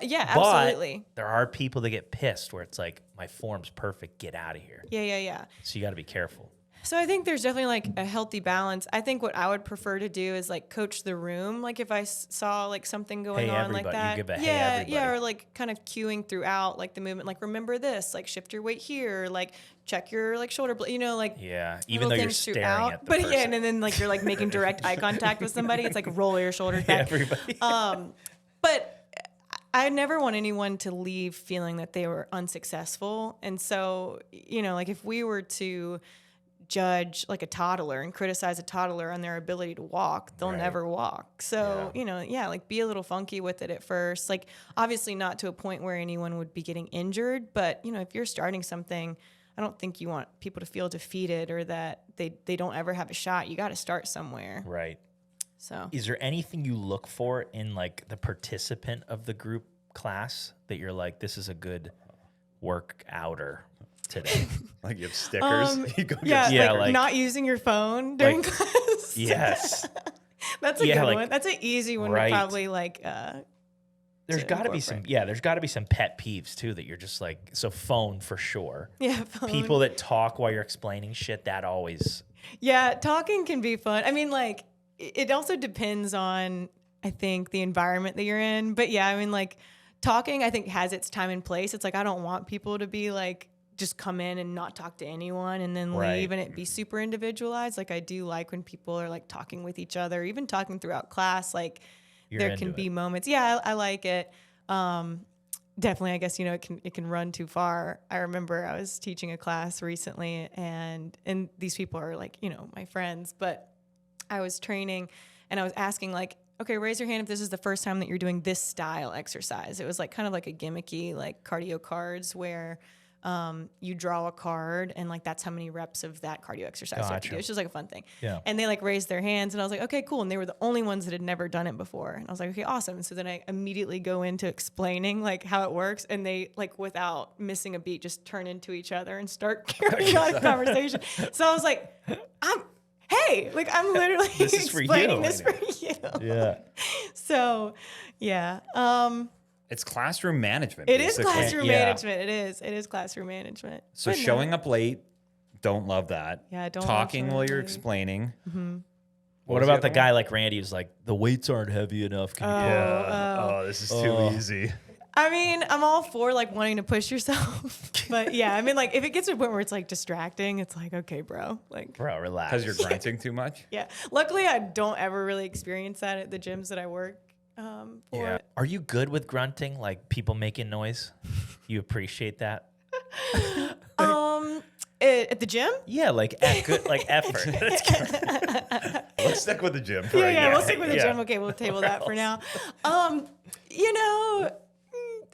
Yeah, But absolutely. there are people that get pissed where it's like, my form's perfect, get out of here. Yeah. So you got to be careful. So I think there's definitely like a healthy balance. I think what I would prefer to do is like coach the room. Like if I saw like something going Hey, on like everybody. that. You give a hey, everybody. Yeah, or like kind of cueing throughout like the movement. Like remember this, like shift your weight here, like check your like shoulder, you know, like Yeah, even little though you're things staring throughout. at the But person. yeah, and then like you're like making direct eye contact with somebody. It's like roll your shoulders back. Everybody. But I never want anyone to leave feeling that they were unsuccessful. And so, you know, like if we were to judge like a toddler and criticize a toddler on their ability to walk, they'll never walk. So, you know, like be a little funky with it at first. Like obviously not to a point where anyone would be getting injured, but you know, if you're starting something, I don't think you want people to feel defeated or that they don't ever have a shot. You got to start somewhere. Right. So Is there anything you look for in like the participant of the group class that you're like, this is a good workouter today? Like you have stickers. You go yeah, like not using your phone during class. Yes. That's a good like- one. That's an easy one Right. to probably like. There's to got to be some, incorporate. there's got to be some pet peeves too that you're just like, so phone for sure. Yeah, phone. People that talk while you're explaining shit, that always, Yeah, talking can be fun. I mean, like it also depends on I think the environment that you're in. But yeah, I mean, like talking I think has its time and place. It's like I don't want people to be like just come in and not talk to anyone and then Right. leave and it be super individualized. Like I do like when people are like talking with each other, even talking throughout class. Like You're there into can it. be moments. Yeah, I like it. Definitely, I guess, you know, it can run too far. I remember I was teaching a class recently and these people are like, you know, my friends, but I was training and I was asking like, okay, raise your hand if this is the first time that you're doing this style exercise. It was like kind of like a gimmicky, like cardio cards where you draw a card and like that's how many reps of that cardio exercise you have to do. Gotcha. It's just like a fun thing. Yeah. And they like raised their hands and I was like, okay, cool. And they were the only ones that had never done it before. And I was like, okay, awesome. And so then I immediately go into explaining like how it works. And they like without missing a beat just turn into each other and start carrying on a conversation. So I was like, hey, like I'm literally This is for explaining you. this for you. yeah. So yeah. It's classroom management. It is basically. classroom Yeah. management. It is classroom management. So But no. showing up late, don't love that. Yeah, don't love Talking showing while up you're late. explaining. What was about the the other guy like Randy who's like, the weights aren't heavy enough? Can you Oh, this is too easy. I mean, I'm all for like wanting to push yourself, but yeah, I mean, like if it gets to a point where it's like distracting, it's like, okay, bro, like, Bro, relax. Because you're grunting too much. yeah. Luckily, I don't ever really experience that at the gyms that I work for. Yeah. Are you good with grunting? Like people making noise? You appreciate that? At the gym? Yeah, like at good like effort. Let's stick with the gym. For Yeah, we'll stick with the Yeah. gym. Okay, we'll table that for now. You know,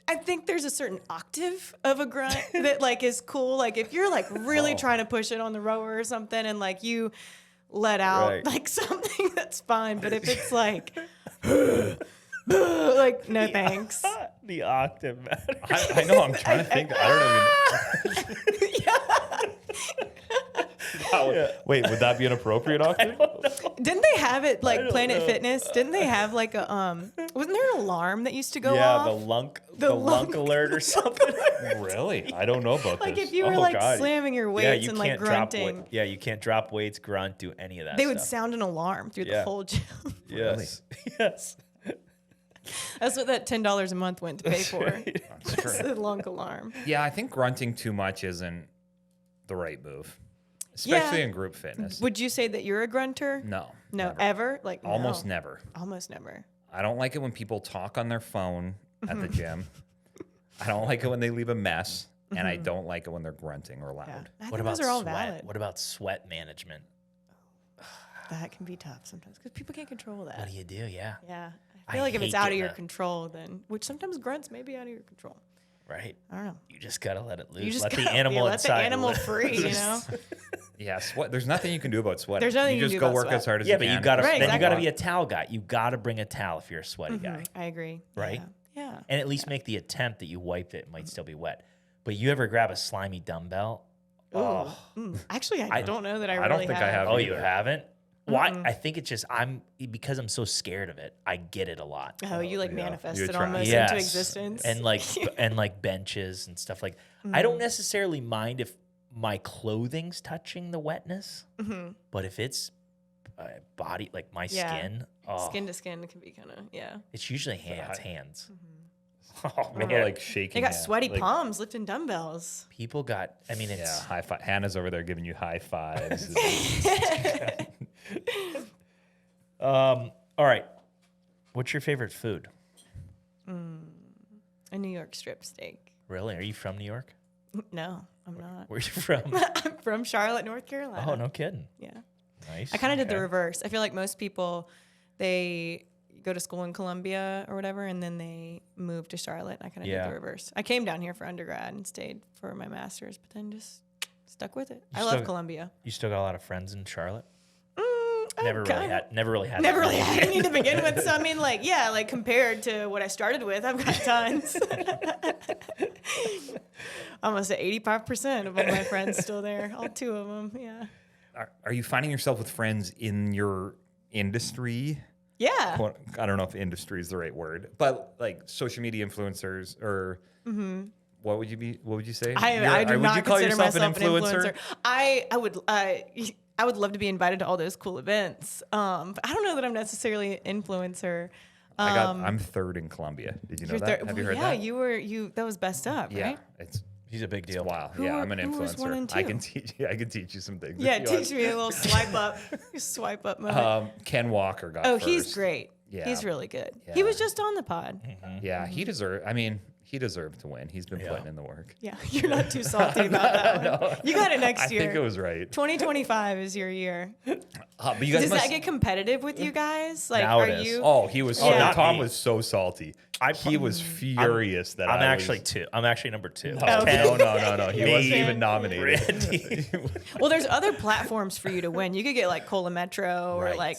I think there's a certain octave of a grunt that like is cool. Like if you're like really trying to push it on the rower or something and like you let out Right. like something, that's fine. But if it's like like, no thanks. The octave matter. I know. I'm trying to think. I don't even. Wait, would that be an appropriate octave? Didn't they have it like don't Planet know. Fitness? Didn't they have like a wasn't there an alarm that used to go Yeah, off? the lunk lunk- alert or something. Really? I don't know about Like this. if you were Oh, like God. slamming your Yeah, weights you and can't like drop grunting, Yeah, you can't drop weights, grunt, do any of that. they would stuff. sound an alarm through the Yeah. whole gym. Yes. Yes. That's what that $10 a month went to pay for. That's It's true. the lunk alarm. Yeah, I think grunting too much isn't the right move, especially Yeah. in group fitness. Would you say that you're a grunter? No. No, never. ever? Like Almost no. never. Almost never. I don't like it when people talk on their phone at the gym. I don't like it when they leave a mess, and I don't like it when they're grunting or loud. Yeah. I What think about those are all sweat? valid. What about sweat management? That can be tough sometimes because people can't control that. What do you do? Yeah. Yeah. I I feel like if it's hate out of getting your that. control, then which sometimes grunts may be out of your control. Right. I don't know. You just gotta let it loose. You just let the gotta- animal let inside. the animal live. free. You know. Yeah, sweat. There's nothing you can do about sweating. There's nothing you you just can go do about work sweat. as hard as Yeah, you but can. you gotta Right, then you gotta exactly. be a towel guy. You gotta bring a towel if you're a sweaty guy, I agree. right? Yeah. And at least make the attempt that you wiped it. It might still be wet. But you ever grab a slimy dumbbell? Oh, Actually, I don't know that I really I don't think I have. oh, you either. haven't? Why? I think it's just because I'm so scared of it. I get it a lot. Oh, you like Yeah. manifest You it try. almost Yes. into existence. And like benches and stuff like. I don't necessarily mind if my clothing's touching the wetness, but if it's body like my Yeah. skin, oh, Skin to skin can be kind of it's usually hands. Oh, man, like shaking. They got hand. sweaty Like, palms lifting dumbbells. People got. I mean, Yeah, it's high five. Hannah's over there giving you high fives. all right. What's your favorite food? A New York strip steak. Really? Are you from New York? No, I'm not. Where are you from? I'm from Charlotte, North Carolina. Oh, no kidding. Yeah. Nice. I kind of did the Okay. reverse. I feel like most people, they go to school in Columbia or whatever, and then they move to Charlotte. I kind of Yeah. did the reverse. I came down here for undergrad and stayed for my master's, but then just stuck with it. I You love still- Columbia. You still got a lot of friends in Charlotte? Never Never really had. Never that really many. had any to begin with. So I mean, like, yeah, like compared to what I started with, I've got tons. Almost at 85% of all my friends still there. All two of them. Yeah. Are you finding yourself with friends in your industry? Yeah. I don't know if industry is the right word, but like social media influencers or what would you be? What would you say? I do would not you call consider yourself myself an influencer. I would love to be invited to all those cool events. But I don't know that I'm necessarily an influencer. I'm third in Columbia. Did you know You're that? third- Have you well, heard yeah, that? That was best up, Yeah, right? it's He's a big deal. wow. Who Yeah, were- I'm an who was one influencer. and I two? can teach you. I can teach you some things. if Yeah, you teach want. me a little swipe up moment. Ken Walker got. Oh, first. he's great. Yeah. He's really good. Yeah. He was just on the pod. Yeah, he deserved. I mean, he deserved to win. He's been Yeah. putting in the work. Yeah, you're not too salty about that one. You got it next I year. think it was right. 2025 is your year. But you guys Does must. that get competitive with you guys? Like, Now are it is. you? Oh, he was. Oh, So, not Tom me. was so salty. He was furious that I'm I actually was, two. I'm actually number two. Oh, Okay. no. He Me. wasn't even nominated. Randy. Well, there's other platforms for you to win. You could get like Cola Metro or Right. like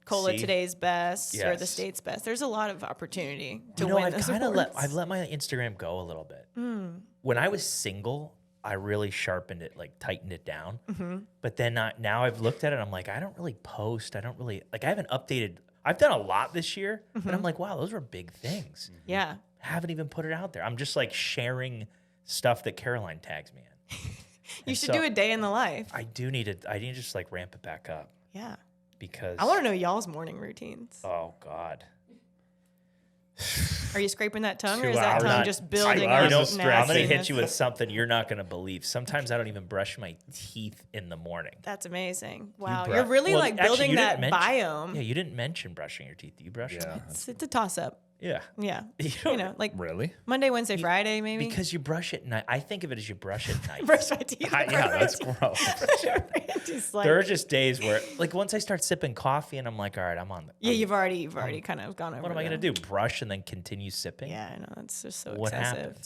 Cola See? Today's Best or the Yes. State's Best. There's a lot of opportunity to You know, win I've those kind of awards. I've let my Instagram go a little bit. Hmm. When I was single, I really sharpened it, like tightened it down. Mm-hmm. But then now I've looked at it, I'm like, I don't really post. I don't really I haven't updated. I've done a lot this year, Mm-hmm. but I'm like, wow, those were big things. Yeah. Haven't even put it out there. I'm just like sharing stuff that Caroline tags me in. You should so- do a day in the life. I need to just like ramp it back up Yeah. because I want to know y'all's morning routines. Oh God. Are you scraping that tongue or 2 is that hours. tongue Not- just building hours up of stress. I'm gonna hit nastiness? you with something you're not gonna believe. Sometimes I don't even brush my teeth in the morning. That's amazing. Wow. bru- You're really Well, like actually, building you that didn't mention- biome. Yeah, you didn't mention brushing your teeth. Do you brush? Yeah. It's a toss up. Yeah. Yeah. You You don't- know, like Really? Monday, Wednesday, Friday, maybe. Because you brush at night. I think of it as you brush at night. brush my teeth. Yeah, that's gross. Just like, There are just days where, like, once I start sipping coffee and I'm like, all right, I'm on. yeah, you've already kind of gone over. What am I gonna do? Brush and then continue sipping? Yeah, I know that's just so What excessive.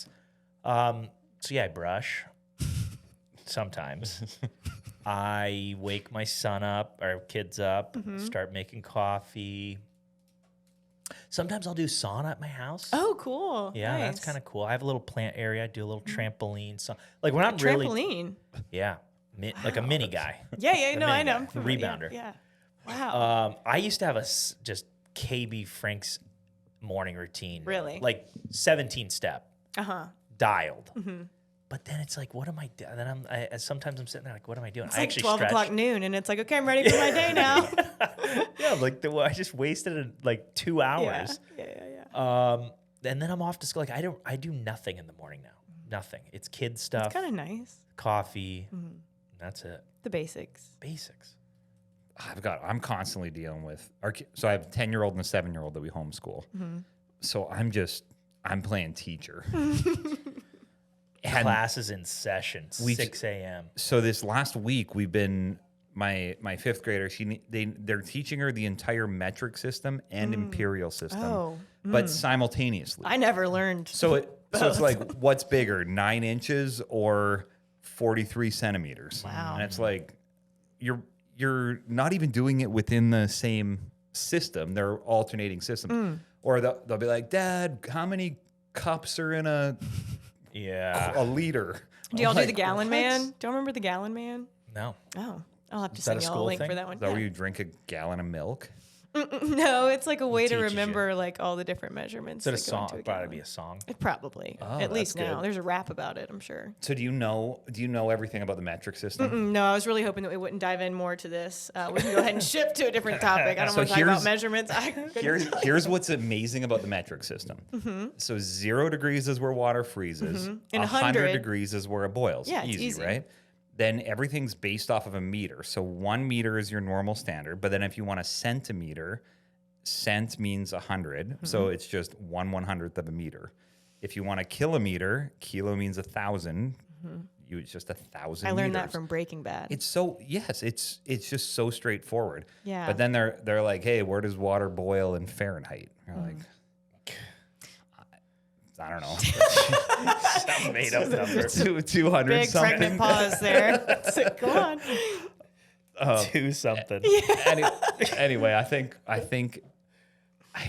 happens? So yeah, I brush. Sometimes I wake my son up, our kids up, Mm-hmm. start making coffee. Sometimes I'll do sauna at my house. Oh, cool. Yeah, that's Nice. kind of cool. I have a little plant area. I do a little trampoline. So, like when I'm Trampoline. yeah, like a mini guy. Yeah, The no, mini I know. guy, I'm the familiar. rebounder. Yeah. Wow. I used to have just KB Frank's morning routine. Really? Like 17 step dialed. Mm-hmm. But then it's like, what am I doing? Then sometimes I'm sitting there like, what am I doing? It's I like actually 12 stretch. o'clock noon, and it's like, okay, I'm ready for my day now. Yeah, like I just wasted like 2 hours. Yeah. And then I'm off to school. Like I do nothing in the morning now. Nothing. It's kid stuff. It's kind of nice. Coffee. That's it. The basics. Basics. I'm constantly dealing with so I have a 10-year-old and a 7-year-old that we homeschool. So I'm playing teacher. And Classes in session, 6 a.m. so this last week we've been my 5th grader. They're teaching her the entire metric system and imperial system, Oh. but simultaneously. I never learned. So it's like, what's bigger, 9 inches or 43 centimeters? Wow. And it's like you're not even doing it within the same system. They're alternating systems. Or they'll be like, Dad, how many cups are in a liter? Do y'all I'm do like, the Gallon "What?" Man? Do y'all remember the Gallon Man? No. Oh, I'll have to Is that send a y'all a school link thing? for that one. Is that Yeah. where you drink a gallon of milk? No, it's like a way to teaches you. remember like all the different measurements. Is it a that go song? into Probably gallon. be a song. It probably. Oh, At least that's now. good. There's a rap about it, I'm sure. So do you know everything about the metric system? No, I was really hoping that we wouldn't dive in more to this. We can go ahead and shift to a different topic. I don't So want to talk about here's- measurements. Here's what's amazing about the metric system. So 0 degrees is where water freezes. And 100 100 degrees is where it boils. Yeah, it's easy. Right? Then everything's based off of a meter. So 1 meter is your normal standard. But then if you want a centimeter, cent means 100. So it's just 1/100th of a meter. If you want a kilometer, kilo means 1,000. It's just 1,000 I learned that meters. from Breaking Bad. It's it's just so straightforward. Yeah. But then they're like, hey, where does water boil in Fahrenheit? You're like, I don't know. Some made up number. 200 Big something. pregnant pause there. So, go on. Do something. Anyway, I think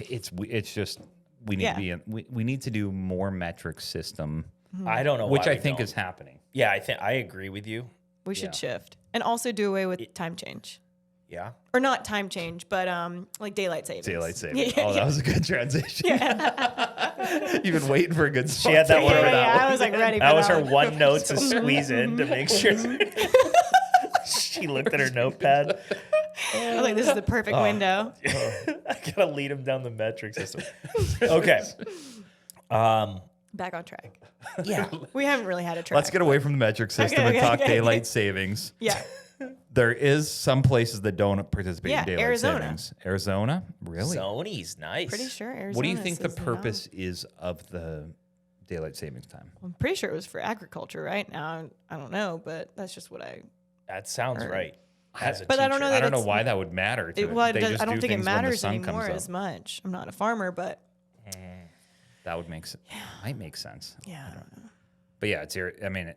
it's just we need Yeah. to be in, we need to do more metric system, I don't know which why I we think don't. is happening. Yeah, I agree with you. We should Yeah. shift. And also do away with time change. Yeah. Or not time change, but like daylight savings. Daylight savings. Yeah, Oh, that was a good transition. You've been waiting for a good spot. She had that to one hear right that out. I was like ready for That was her one. one note to squeeze in to make sure. She looked at her notepad. I was like, this is the perfect window. I gotta lead him down the metric system. Okay. Back on track. Yeah. We haven't really had a track. Let's get away from the metric system Okay, and talk okay. daylight savings. Yeah. There is some places that don't participate Yeah, in daylight Arizona. savings. Arizona? Really? Zoni's nice. Pretty sure Arizona. What do you think the says no. purpose is of the daylight savings time? I'm pretty sure it was for agriculture, right? Now I don't know, but that's just what I. That sounds Or- right. As a But I don't teacher. know that I don't know it's- why that would matter to It, well, They just I don't do think it things when the matters sun anymore comes up. as much. I'm not a farmer, but That would might make sense. yeah, I don't know. But yeah, I mean,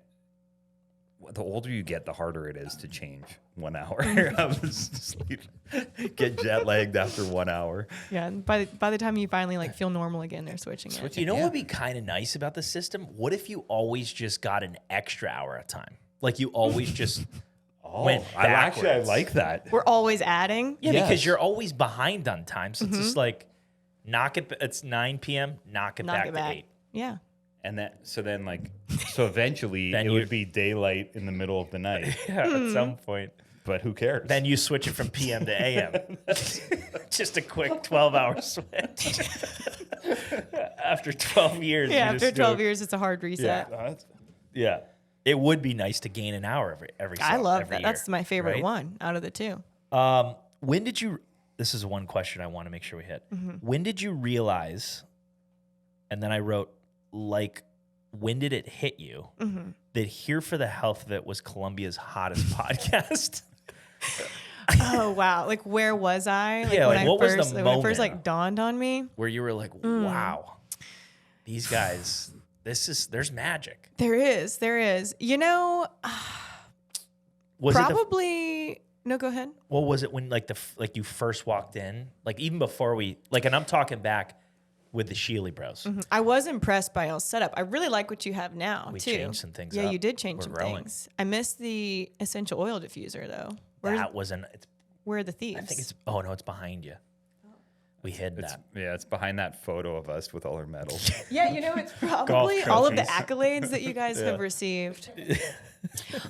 the older you get, the harder it is to change 1 hour. I was sleep, get jet lagged after 1 hour. Yeah, and by the time you finally like feel normal again, they're switching it. You know Yeah. what would be kind of nice about the system? What if you always just got an extra hour at a time? Like you always just went backwards. I like that. We're always adding. Yeah, Yes. because you're always behind on time. So it's just like it's 9 p.m., knock it back to 8. Yeah. And so eventually Then it you- would be daylight in the middle of the night. Yeah, at some point. But who cares? Then you switch it from PM to AM. Just a quick 12-hour switch. After 12 years. Yeah. you After just do 12 it. years, it's a hard reset. Yeah. It would be nice to gain an hour every I love every that. year, That's my favorite right? one out of the two. When did you, this is one question I want to make sure we hit. When did you realize, and then I wrote, like, when did it hit you that Here for the Health of It was Columbia's hottest podcast? Oh wow! Like where was I? Like, Yeah, when like, I what was first, the when it first moment? like dawned on me? Where you were like, wow, these guys, there's magic. There is. You know, Was probably No, go ahead. What was it when like you first walked in? Like even before and I'm talking back with the Sheely Bros. I was impressed by y'all's setup. I really like what you have now, We too. changed some things Yeah, up. you did change We're some growing. things. I missed the essential oil diffuser, though. Where Where are the thieves? I think it's behind you. We hid that. Yeah, it's behind that photo of us with all our medals. Yeah, it's probably all of the accolades that you guys have received.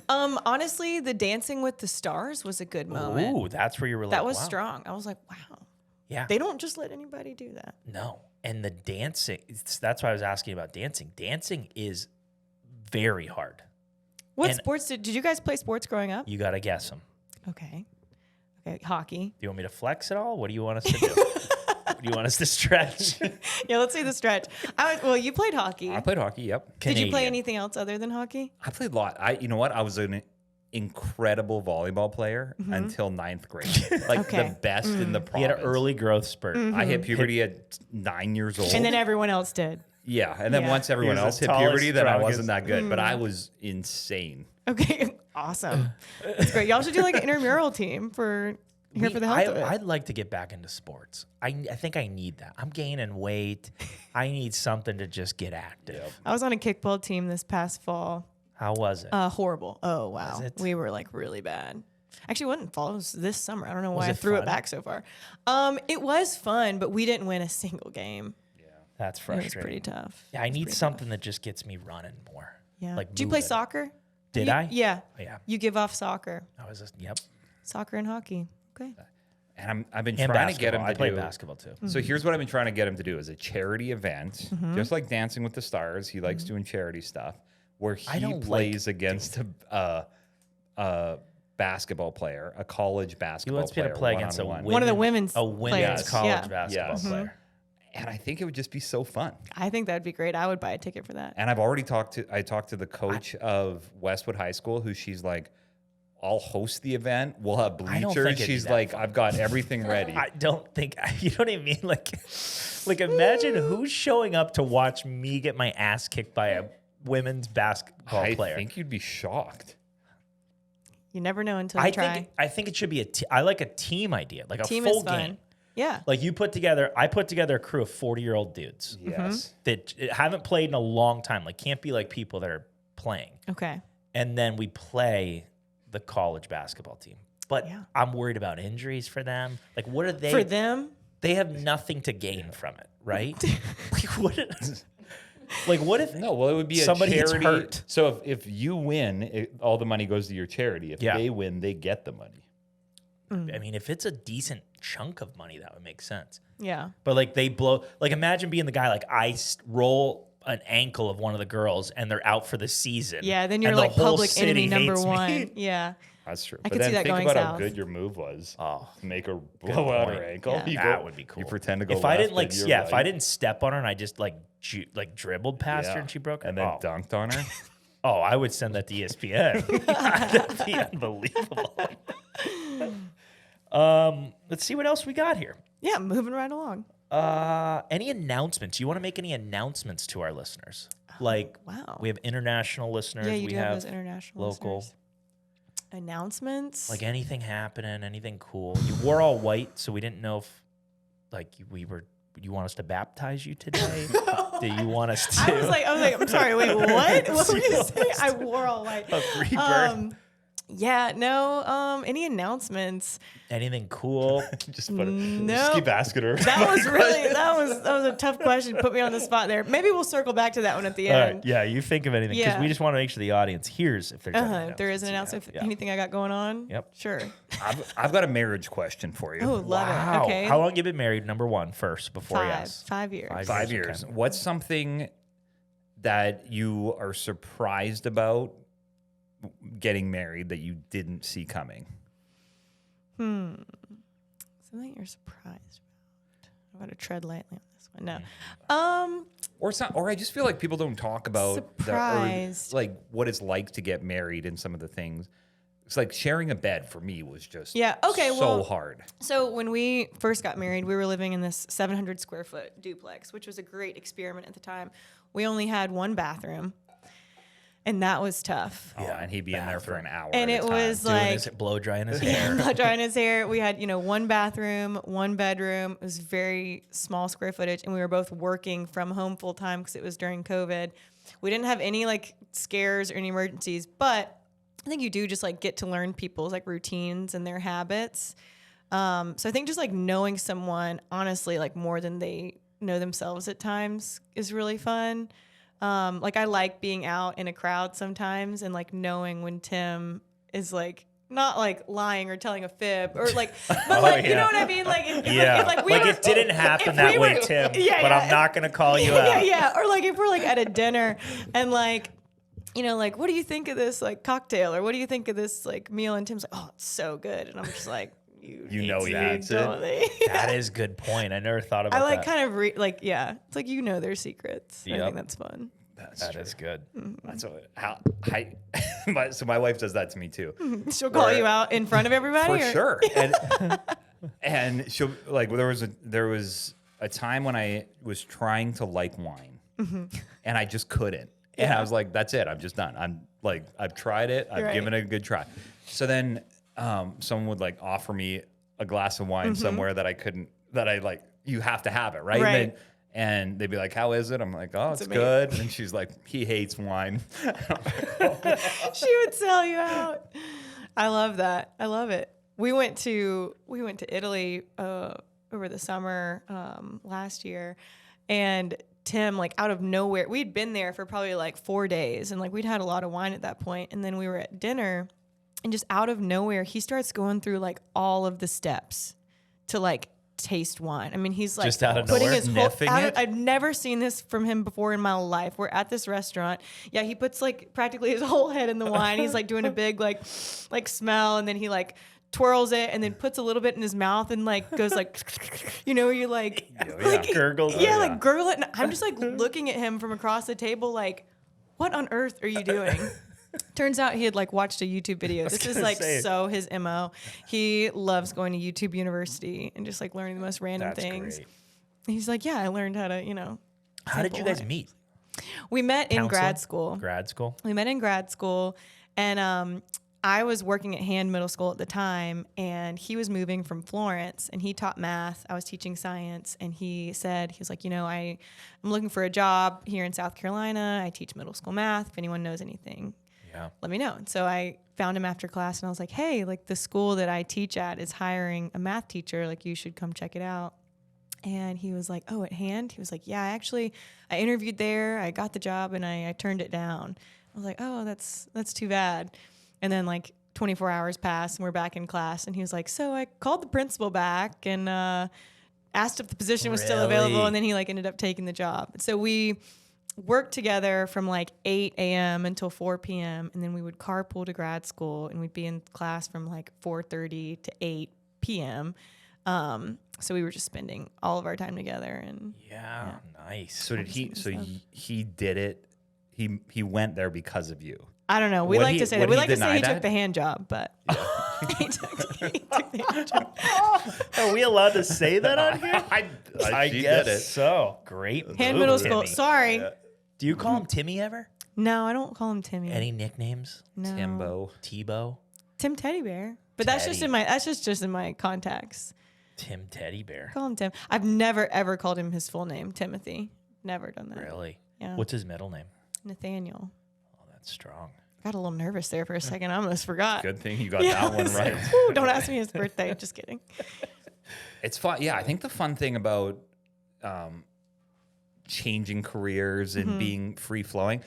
Honestly, the Dancing with the Stars was a good moment. Ooh, that's where you were like, That was wow. strong. I was like, wow. Yeah. They don't just let anybody do that. No. And the dancing, that's why I was asking about dancing. Dancing is very hard. What And- sports did you guys play sports growing up? You got to guess them. Okay, hockey. Do you want me to flex at all? What do you want us to do? Do you want us to stretch? Yeah, let's see the stretch. Well, you played hockey. I played hockey. Yep. Did you play Canadian. anything else other than hockey? I played a lot. You know what? I was an incredible volleyball player until 9th grade. Like Okay. the best in the He province. had an early growth spurt. I hit puberty at 9 years old. And then everyone else did. yeah, and then Yeah. once everyone He was else the hit puberty, tallest, then I strongest. wasn't that good. But I was insane. Okay, awesome. That's great. Y'all should do like an intramural team for the health of it. I'd like to get back into sports. I think I need that. I'm gaining weight. I need something to just get active. I was on a kickball team this past fall. How was it? Horrible. Oh, wow. Was it? We were like really bad. Actually, it wasn't fall. It was this summer. I don't know why Was I it threw fun? it back so far. It was fun, but we didn't win a single game. That's It was frustrating. pretty tough. Yeah, I need something that just gets me running more. Yeah. Like Do you play moving. soccer? Did I? Yeah. Oh, yeah. You give off soccer. I was just, yep. Soccer and hockey. Okay. And I've been And trying to get basketball. him to I play do. basketball too. So here's what I've been trying to get him to do: is a charity event, just like Dancing with the Stars. He likes doing charity stuff, where I he don't plays against a basketball player, a college basketball wants me to player, play against a one-on-one. One of the women's a women's players. college Yeah. basketball Yes. player. And I think it would just be so fun. I think that'd be great. I would buy a ticket for that. And I've already talked to the coach of Westwood High School, who she's like, I'll host the event. We'll have I don't think bleachers. it'd be She's that like, fun. I've got everything ready. I don't think you know what I mean. Like imagine who's showing up to watch me get my ass kicked by a women's basketball I player. think you'd be shocked. You never know until you try. I think it should be I like a team idea, like a Team full is fun. game. Yeah. Like I put together a crew of 40-year-old dudes Yes. that haven't played in a long time. Like can't be like people that are playing. Okay. And then we play the college basketball team. But Yeah. I'm worried about injuries for them. Like what are they? For them, They have nothing to gain from it, right? What if No, well, it would be Somebody a gets charity. hurt. So if you win, all the money goes to your charity. If Yeah. they win, they get the money. I mean, if it's a decent chunk of money, that would make sense. yeah. But like they blow, like imagine being the guy, like roll an ankle of one of the girls and they're out for the season. Yeah, then you're and the like whole public city enemy number hates me. one. Yeah. That's true. I But could then see that think going about how south. good your move was. Oh, To make her blow out her point. ankle. Yeah. You that would be cool. You pretend to go If I didn't left and you're if I right. didn't step on her and I just like dribbled past her Yeah. and she broke her, and then dunked on her. oh, I would send that to ESPN. That'd be unbelievable. Let's see what else we got here. Yeah, moving right along. Any announcements? You want to make any announcements to our listeners? Like, Wow. we have international listeners. Yeah, you we do have those international local. listeners. Announcements. Like anything happening, anything cool. You wore all white, so we didn't know if, like, you want us to baptize you today? Do you want us to? I was like, I'm sorry, wait, what? What were you saying? I wore all white. a rebirth. Yeah, no, any announcements? Anything cool? Just put it. No. Just keep asking her. That was really that was a tough question. Put me on the spot there. Maybe we'll circle back to that one at the All end. right, yeah, you think of anything because Yeah. we just want to make sure the audience hears if there's any If there is an announcements announcement, you have. anything I got going on? Yep. Sure. I've got a marriage question for you. Oh, love Wow. it. Okay. How long you been married? Number one, first, before you ask. 5 years. 5 years. What's something that you are surprised about getting married that you didn't see coming? Something you're surprised about. I'm going to tread lightly on this one. No. Or I just feel like people don't talk about Surprised. like what it's like to get married and some of the things. It's like sharing a bed for me was just Yeah, okay, so well- hard. So when we first got married, we were living in this 700 square foot duplex, which was a great experiment at the time. We only had one bathroom. And that was tough. Oh, and he'd be in there for an hour. And at a it time. was Doing like his blow drying his hair. blow drying his hair. We had, one bathroom, one bedroom. It was very small square footage, and we were both working from home full time because it was during COVID. We didn't have any like scares or any emergencies, but I think you do just like get to learn people's like routines and their habits. So I think just like knowing someone honestly like more than they know themselves at times is really fun. Like I like being out in a crowd sometimes and like knowing when Tim is like not like lying or telling a fib or like, but like, you know what I mean? Like, if like we like were, it didn't happen if that we way, were- Tim, yeah, but yeah. I'm not going to call you yeah, out. yeah. Or like if we're like at a dinner and like, like, what do you think of this like cocktail or what do you think of this like meal? And Tim's like, oh, it's so good. And I'm just like, You know he hates it. totally. That is a good point. I never thought about I like that. kind of it's like their secrets. I Yep. think that's fun. That is good. That's so my wife does that to me too. She'll call you out in front of everybody. For or- sure. And she'll like there was a time when I was trying to like wine and I just couldn't. And I was like, that's it. I'm just done. I'm like, I've tried it. I've Right. given it a good try. So then someone would like offer me a glass of wine somewhere that I like, you have to have it. Right. Right. And they'd be like, how is it? I'm like, oh, it's amazing. good. And she's like, he hates wine. She would sell you out. I love that. I love it. We went to Italy over the summer last year, and Tim, like out of nowhere, we'd been there for probably like 4 days, and like we'd had a lot of wine at that point, and then we were at dinner, and just out of nowhere, he starts going through like all of the steps to like taste wine. I mean, he's like Just out of putting nowhere, his whole, sniffing out of- it? I've never seen this from him before in my life. We're at this restaurant. Yeah, he puts like practically his whole head in the wine. He's like doing a big like smell, and then he like twirls it and then puts a little bit in his mouth and like goes like, you like, like Gurgles. yeah, like gurgle it. And I'm just like looking at him from across the table, like, what on earth are you doing? Turns out he had like watched a YouTube video. This is like so his MO. He loves going to YouTube University and just like learning the most random That's things. great. He's like, yeah, I learned how to, How did you sample guys wine. meet? We met in Counseling? grad school. Grad school? We met in grad school, and I was working at Hand Middle School at the time, and he was moving from Florence, and he taught math. I was teaching science, and he was like, I'm looking for a job here in South Carolina. I teach middle school math. If anyone knows anything, Yeah. let me know. And so I found him after class, and I was like, hey, like the school that I teach at is hiring a math teacher. Like you should come check it out. And he was like, oh, at Hand? He was like, yeah, I interviewed there. I got the job, and I turned it down. I was like, oh, that's too bad. And then like 24 hours passed, and we're back in class. And he was like, so I called the principal back and asked if the position was still available. Really? And then he like ended up taking the job. So we worked together from like 8 a.m. until 4 p.m. And then we would carpool to grad school, and we'd be in class from like 4:30 to 8 p.m. So we were just spending all of our time together. And Yeah, nice. So did he? So stuff. he did it. He went there because of you. I don't know. We Would like he- to say would that. We he like to say deny he that? took the hand job, but he took the hand job. Are we allowed to say that on here? I she guess did it. so. Great. Hand move, middle school. Timmy. Sorry. Do you call him Timmy ever? No, I don't call him Timmy. Any nicknames? No. Timbo. Tebow? Tim Teddy Bear. But that's just Teddy. in my contacts. Tim Teddy Bear. Call him Tim. I've never ever called him his full name, Timothy. Never done that. Really? Yeah. What's his middle name? Nathaniel. Oh, that's strong. Got a little nervous there for a second. I almost forgot. Good thing you got Yeah, that one right. Ooh, don't ask me his birthday. Just kidding. It's fun. Yeah, I think the fun thing about changing careers and being free flowing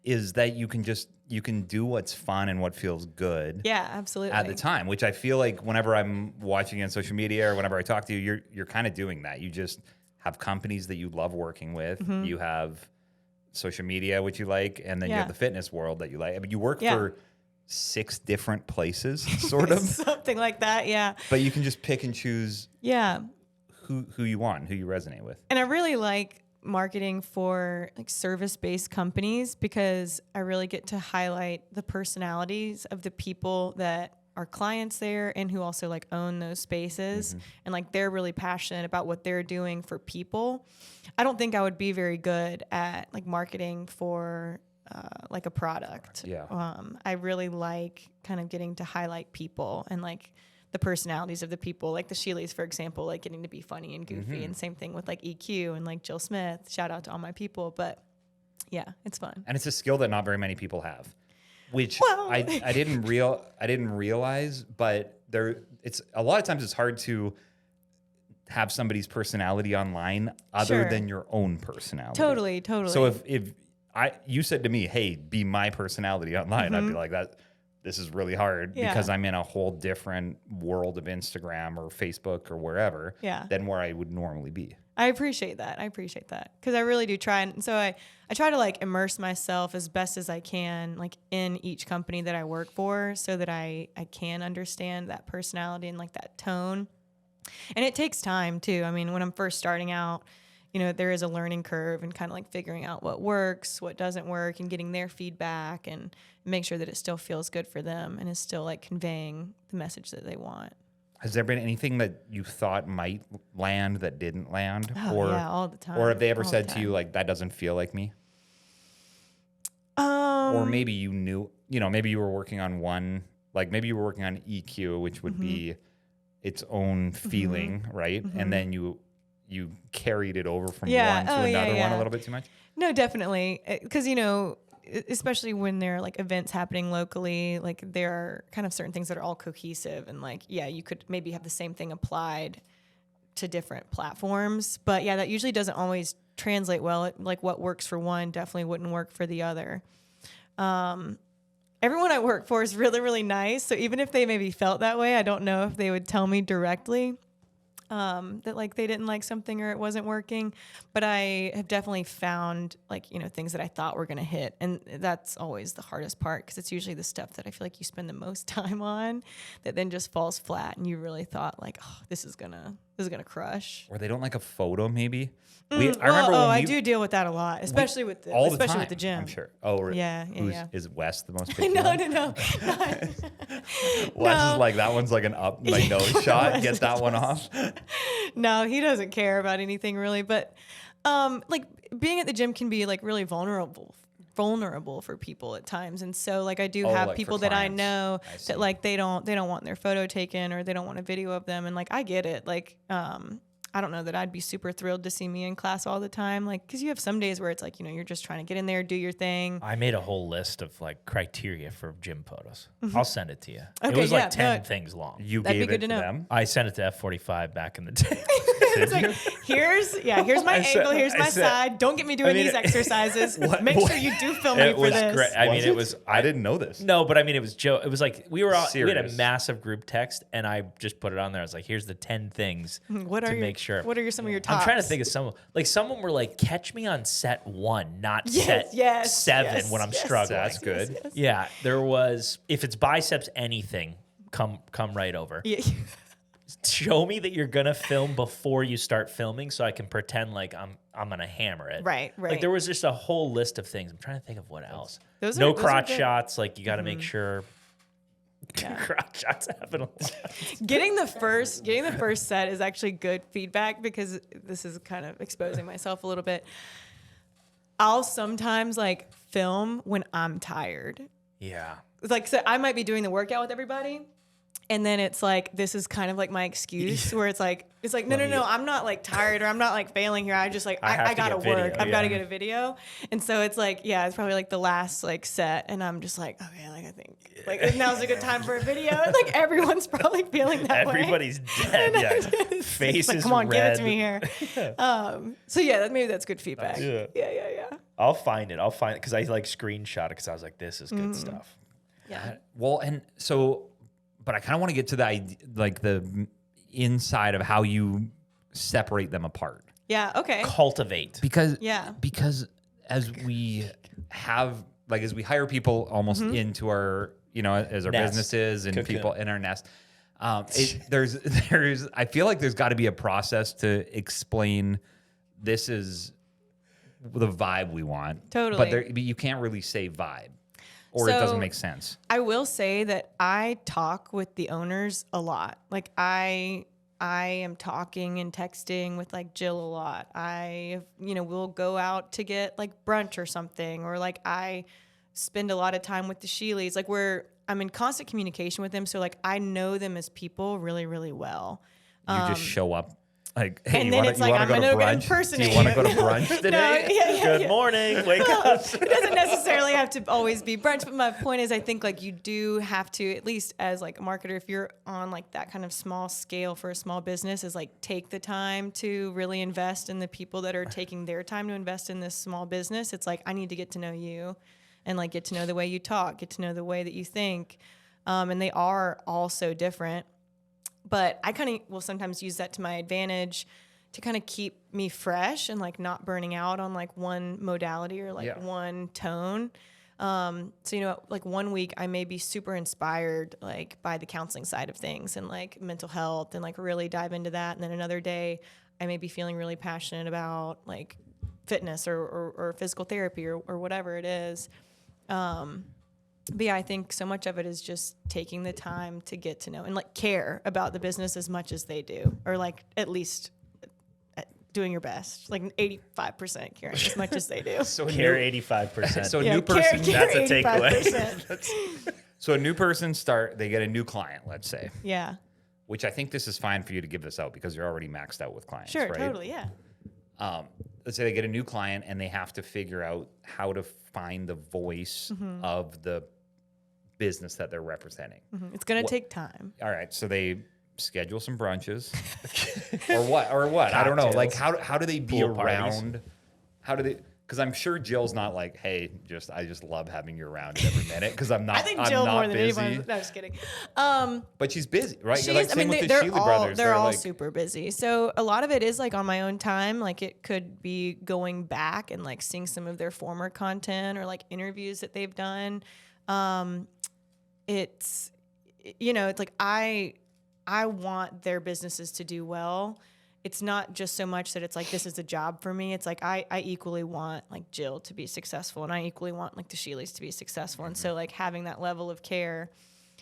is that you can do what's fun and what feels good. Yeah, absolutely. At the time, which I feel like whenever I'm watching you on social media or whenever I talk to you, you're kind of doing that. You just have companies that you love working with. You have social media, which you like, and then you have Yeah. the fitness world that you like. I mean, you work Yeah. for 6 different places, sort of, Something like that. Yeah. but you can just pick and choose Yeah. who you want, who you resonate with. And I really like marketing for like service-based companies because I really get to highlight the personalities of the people that are clients there and who also like own those spaces. And like they're really passionate about what they're doing for people. I don't think I would be very good at like marketing for like a product. Yeah. I really like kind of getting to highlight people and like the personalities of the people, like the Sheelys, for example, like getting to be funny and goofy, and same thing with like EQ and like Jill Smith. Shout out to all my people, but yeah, it's fun. And it's a skill that not very many people have, which Well- I didn't realize, but it's a lot of times it's hard to have somebody's personality online other Sure. than your own personality. Totally. So if you said to me, "Hey, be my personality online," I'd be like, this is really hard Yeah. because I'm in a whole different world of Instagram or Facebook or wherever Yeah. than where I would normally be. I appreciate that because I really do try. And so I try to like immerse myself as best as I can, like in each company that I work for so that I can understand that personality and like that tone. And it takes time too. I mean, when I'm first starting out, you know, there is a learning curve and kind of like figuring out what works, what doesn't work, and getting their feedback and make sure that it still feels good for them and is still like conveying the message that they want. Has there been anything that you thought might land that didn't land? Oh, yeah, all the time. Or have they ever All the said to time. you, like, that doesn't feel like me? Or maybe you knew, maybe you were working on one, like maybe you were working on EQ, which would be its own feeling, right? And then you carried it over from one to another one a little bit too much? No, definitely. Because, you know, especially when there are like events happening locally, like there are kind of certain things that are all cohesive. And like, yeah, you could maybe have the same thing applied to different platforms. But yeah, that usually doesn't always translate well. Like what works for one definitely wouldn't work for the other. Everyone I work for is really, really nice. So even if they maybe felt that way, I don't know if they would tell me directly that like they didn't like something or it wasn't working. But I have definitely found like, you know, things that I thought were going to hit. And that's always the hardest part because it's usually the stuff that I feel like you spend the most time on that then just falls flat. And you really thought like, oh, this is gonna crush. Or they don't like a photo, maybe? I remember when I do deal with that a lot, especially with the gym. I'm sure. Oh, Yeah. Is Wes the most picky? No. Wes is like, that one's like an up my nose shot. Get that one off. No, he doesn't care about anything really. But like being at the gym can be like really vulnerable for people at times. And so like I do have like for people that I clients. know I see. that like they don't want their photo taken or they don't want a video of them. And like I get it. Like I don't know that I'd be super thrilled to see me in class all the time. Like, cause you have some days where it's like, you know, you're just trying to get in there, do your thing. I made a whole list of like criteria for gym photos. I'll send it to you. It Okay, was yeah, like 10 no. things long. You That'd be gave good it to to know. them? I sent it to F45 back in the day. It's like, here's my angle, here's my side. Don't get me doing these exercises. Make sure you do film me It for was this. great. I mean, it was. I didn't know this. No, but I mean, it was Joe. It was like we had a Serious. massive group text, and I just put it on there. I was like, "Here's the 10 things What are to your, make sure." What are some of your tops? I'm trying to think of some. Like someone were like, "Catch me on set 1, not set yes, 7 yes, when I'm yes. struggling." That's good. Yes. Yeah, there was. If it's biceps, anything, come right over. Yeah. Show me that you're gonna film before you start filming, so I can pretend like I'm gonna hammer it. Right. Like there was just a whole list of things. I'm trying to think of what else. Those No are crotch good. shots. Like you got to make sure. Yeah. Crotch shots happen a lot. Getting the first set is actually good feedback because this is kind of exposing myself a little bit. I'll sometimes like film when I'm tired. Yeah. It's like, so I might be doing the workout with everybody. And then it's like, this is kind of like my excuse where it's like, no, I'm not like tired or I'm not like failing here. I just like, I have I to gotta get video, work. I've got to yeah. get a video. And so it's like, yeah, it's probably like the last like set. And I'm just like, okay, like I think like now's a good time for a video. And like everyone's probably feeling that way. Everybody's dead. Yeah. Face It's like, is come on, red. give it to me here. So yeah, maybe that's good feedback. Yeah. Yeah. I'll find it because I like screenshot it because I was like, this is good stuff. Yeah. Well, and so, but I kind of want to get to the idea, like the inside of how you separate them apart. Yeah. Okay. Cultivate. Because as we hire people almost into our, as our Nest. businesses and Cocoon. people in our nest, there's I feel like there's got to be a process to explain this is the vibe we want. Totally. But you can't really say vibe or it So- doesn't make sense. I will say that I talk with the owners a lot. Like I I am talking and texting with like Jill a lot. We'll go out to get like brunch or something, or like I spend a lot of time with the Sheelys. Like I'm in constant communication with them. So like I know them as people really, really well. You just show up. Like, hey, And you then want it's to like, go I'm to gonna go brunch? Do impersonate you want to you. go to brunch today? No, Good morning. Wake up. It doesn't necessarily have to always be brunch, but my point is I think like you do have to, at least as like a marketer, if you're on like that kind of small scale for a small business, is like take the time to really invest in the people that are taking their time to invest in this small business. It's like, I need to get to know you and like get to know the way you talk, get to know the way that you think. And they are all so different. But I kind of will sometimes use that to my advantage to kind of keep me fresh and like not burning out on like one modality or like one tone. So, like one week I may be super inspired like by the counseling side of things and like mental health and like really dive into that. And then another day I may be feeling really passionate about like fitness or physical therapy or whatever it is. But yeah, I think so much of it is just taking the time to get to know and like care about the business as much as they do, or like at least doing your best, like 85% caring as much as they do. So Care 85%. So a Yeah, new person. care That's a takeaway. 85%. So a new person they get a new client, let's say, Yeah, which I think this is fine for you to give this out because you're already maxed out with clients, sure, right? totally, yeah. Let's say they get a new client and they have to figure out how to find the voice of the business that they're representing. It's going to take time. All right, so they schedule some brunches or what? I don't know. Like how do they be Pool parties. around? How do they? Because I'm sure Jill's not like, hey, I just love having you around every minute because I'm not. I think I'm Jill not more than busy. anyone. No, just kidding. But she's busy, right? Like, same with the they're Sheely all brothers. they're all like, super busy. So a lot of it is like on my own time. Like it could be going back and like seeing some of their former content or like interviews that they've done. It's like I want their businesses to do well. It's not just so much that it's like, this is a job for me. It's like, I equally want like Jill to be successful, and I equally want like the Sheelys to be successful. And so like having that level of care,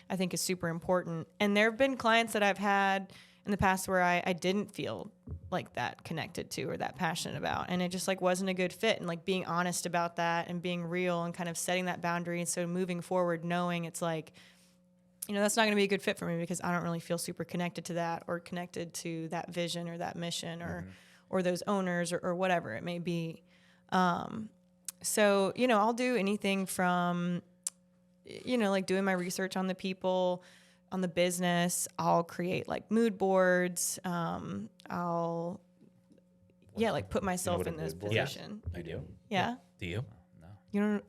I think is super important. And there have been clients that I've had in the past where I didn't feel like that connected to or that passionate about. And it just like wasn't a good fit. And like being honest about that and being real and kind of setting that boundary. And so moving forward, knowing it's like, that's not going to be a good fit for me because I don't really feel super connected to that or connected to that vision or that mission or those owners or whatever it may be. So, I'll do anything from, like doing my research on the people, on the business. I'll create like mood boards. I'll put myself what a in this mood board is? position. I do. Yeah. Do you?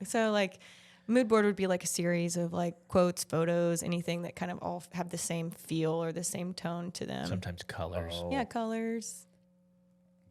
So like mood board would be like a series of like quotes, photos, anything that kind of all have the same feel or the same tone to them. Sometimes colors. Oh. Yeah, colors.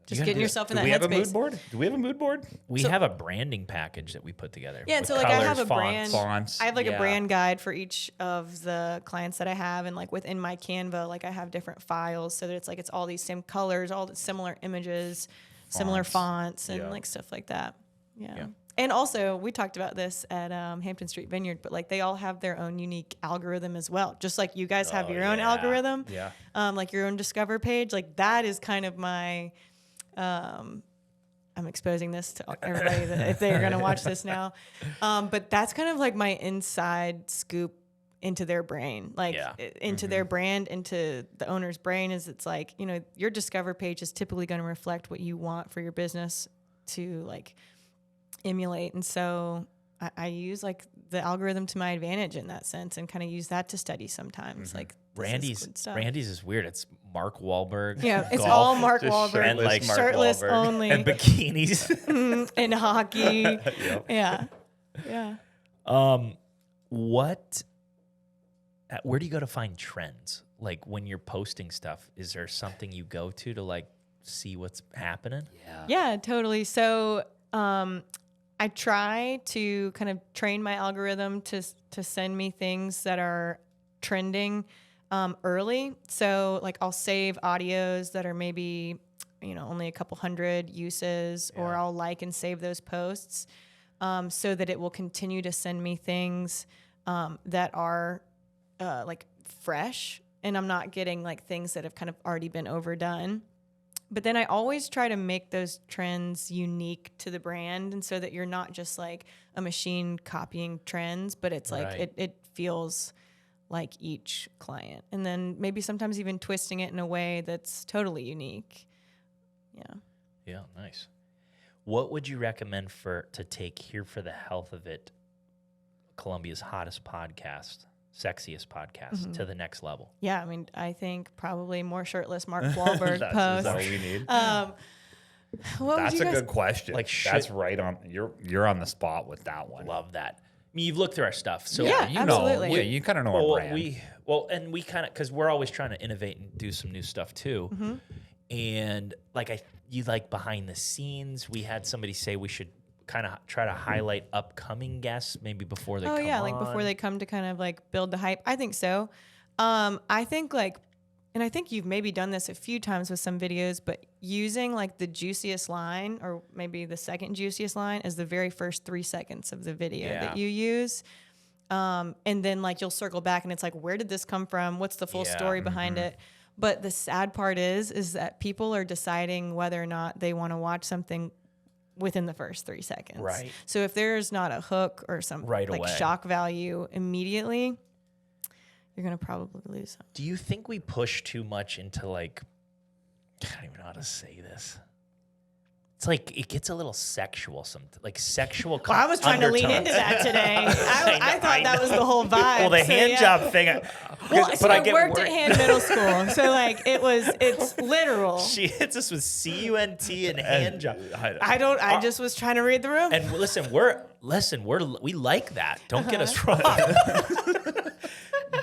Just gotta getting do it. yourself in Do that we have a headspace. mood board? Do we have a mood board? We have a branding package that we put together. Yeah, and with so like I have colors, a brand. fonts. I have like Yeah. a brand guide for each of the clients that I have, and like within my Canva, like I have different files so that it's like it's all these same colors, all the similar images, similar fonts, and Yeah. like stuff like that. Yeah. And also, we talked about this at Hampton Street Vineyard, but like they all have their own unique algorithm as well. Just like you guys have your own algorithm, like your own Discover page. Like that is kind of my. I'm exposing this to everybody that if they're going to watch this now, but that's kind of like my inside scoop into their brain, like into their brand, into the owner's brain. Is it's like your Discover page is typically going to reflect what you want for your business to like emulate. And so I use like the algorithm to my advantage in that sense and kind of use that to study sometimes. Like Randy's is weird. It's Mark Wahlberg. Yeah, it's golf, all Mark just Wahlberg. and like Mark shirtless Wahlberg, only. and bikinis. In hockey. Yeah. Yeah. Where do you go to find trends? Like when you're posting stuff, is there something you go to like see what's happening? Yeah, totally. So I try to kind of train my algorithm to send me things that are trending early. So like I'll save audios that are maybe, only a couple hundred uses, or I'll like and save those posts so that it will continue to send me things that are like fresh and I'm not getting like things that have kind of already been overdone. But then I always try to make those trends unique to the brand, and so that you're not just like a machine copying trends, but it's like it feels like each client. And then maybe sometimes even twisting it in a way that's totally unique. Yeah. Yeah, nice. What would you recommend to take Here for the Health of It, Columbia's hottest podcast, sexiest podcast, to the next level? Yeah, I mean, I think probably more shirtless Mark Wahlberg Is posts. that what we need? That's That's a good question. Like, that's right on. You're on the spot with that one. Love that. I mean, you've looked through our stuff, so Yeah, you absolutely. know. Yeah, you kind of know our brand. we kind of, because we're always trying to innovate and do some new stuff too. And like you like behind the scenes. We had somebody say we should kind of try to highlight upcoming guests maybe before they come on. like before they come to kind of like build the hype. I think so. I think like, and I think you've maybe done this a few times with some videos, but using like the juiciest line or maybe the second juiciest line as the very first 3 seconds of the video that you use. And then like you'll circle back and it's like, where did this come from? What's the full story behind it? But the sad part is that people are deciding whether or not they want to watch something within the first 3 seconds. Right. So if there's not a hook or some Right like away. shock value immediately, you're going to probably lose them. Do you think we push too much into like, I don't even know how to say this. It's like it gets a little sexual, like sexual. Well, I was trying to lean into that today. I thought that was the whole vibe. Well, the hand job thing. Well, so I worked at Hand Middle School, so like it's literal. She hits us with CUNT and hand job. I just was trying to read the room. And we like that. Don't get us wrong.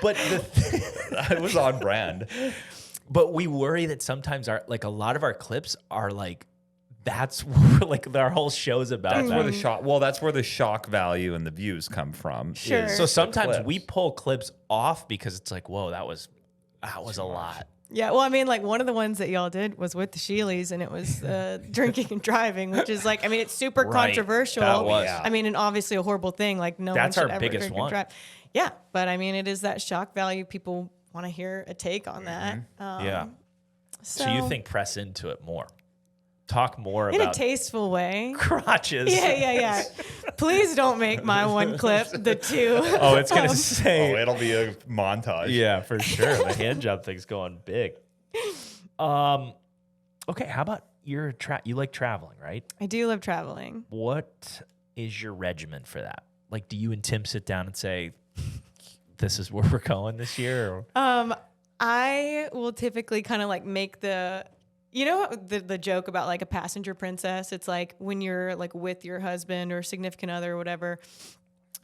But It was on brand. But we worry that sometimes a lot of our clips are like, that's where like our whole show's about. That's that. where the shock. Well, that's where the shock value and the views come from. Sure. is So the sometimes clips. we pull clips off because it's like, whoa, that was a lot. Yeah, well, I mean, like one of the ones that y'all did was with the Sheelys, and it was drinking and driving, which is like, I mean, it's super Right. controversial. That was. I mean, and obviously a horrible thing. Like no That's one should our ever biggest drink and one. drive. Yeah, but I mean, it is that shock value. People want to hear a take on that. Yeah. So, So you think press into it more? Talk more in about a tasteful way. crotches. Yeah. Please don't make my one clip the two. Oh, it's gonna say. Oh, it'll be a montage. Yeah, for sure. The hand job thing's going big. Okay, how about you like traveling, right? I do love traveling. What is your regimen for that? Like, do you and Tim sit down and say, this is where we're going this year? Or? I will typically kind of like make the joke about like a passenger princess. It's like when you're like with your husband or significant other or whatever,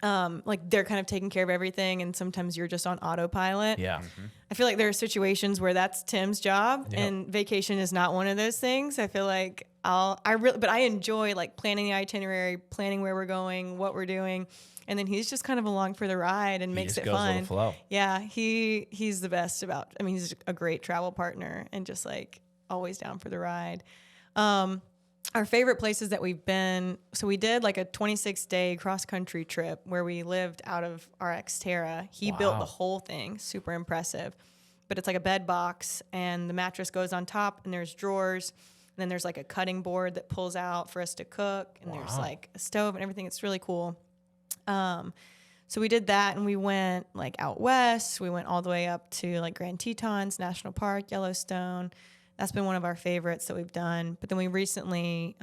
like they're kind of taking care of everything, and sometimes you're just on autopilot. Yeah. I feel like there are situations where that's Tim's job, and vacation is not one of those things. I feel like but I enjoy like planning the itinerary, planning where we're going, what we're doing, and then he's just kind of along for the ride and makes it goes with fun. the flow. Yeah, he's the best about. I mean, he's a great travel partner and just like always down for the ride. Our favorite places that we've been, so we did like a 26-day cross-country trip where we lived out of our Xterra. He built the whole thing, super impressive. But it's like a bed box, and the mattress goes on top, and there's drawers, and then there's like a cutting board that pulls out for us to cook, and there's like a stove and everything. It's really cool. So we did that, and we went like out west. We went all the way up to like Grand Tetons National Park, Yellowstone. That's been one of our favorites that we've done. But then we recently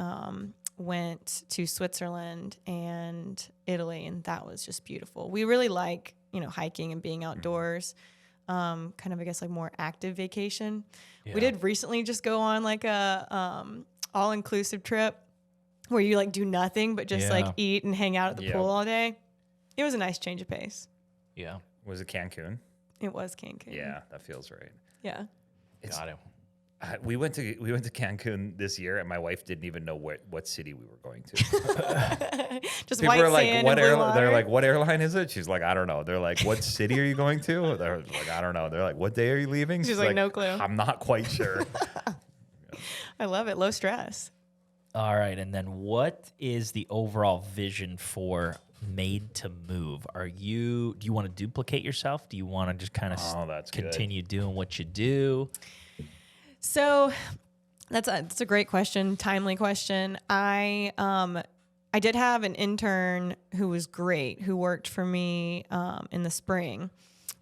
went to Switzerland and Italy, and that was just beautiful. We really like, hiking and being outdoors, kind of, I guess, like more active vacation. Yeah. We did recently just go on like a all-inclusive trip where you like do nothing but just like eat and hang out at the pool all day. It was a nice change of pace. Yeah. Was it Cancun? It was Cancun. Yeah, that feels right. Yeah. Got it. We went to Cancun this year, and my wife didn't even know what city we were going to. Just People white are like, sand "What and blue airline?" They're water. like, "What airline is it?" She's like, "I don't know." They're like, "What city are you going to?" They're like, "I don't know." They're like, "What day are you leaving?" She's like, "No clue." I'm not quite sure. I love it. Low stress. All right, and then what is the overall vision for made to move? Do you want to duplicate yourself? Do you want to just kind of that's good. continue doing what you do? So that's a great question, timely question. I did have an intern who was great, who worked for me in the spring.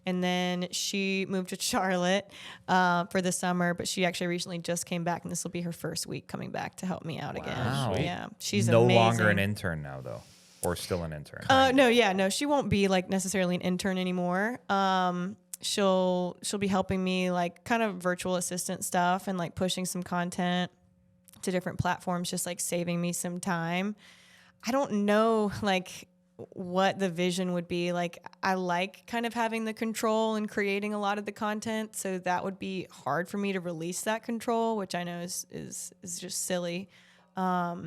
And then she moved to Charlotte for the summer, but she actually recently just came back, and this will be her first week coming back to help me out again. Sweet. Yeah, she's no amazing. longer an intern now, though, or still an intern. No, she won't be like necessarily an intern anymore. She'll be helping me like kind of virtual assistant stuff and like pushing some content to different platforms, just like saving me some time. I don't know like what the vision would be. Like I like kind of having the control and creating a lot of the content, so that would be hard for me to release that control, which I know is just silly. But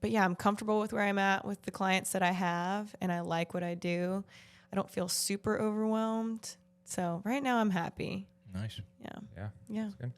yeah, I'm comfortable with where I'm at with the clients that I have, and I like what I do. I don't feel super overwhelmed. So right now I'm happy. Nice. Yeah. That's good.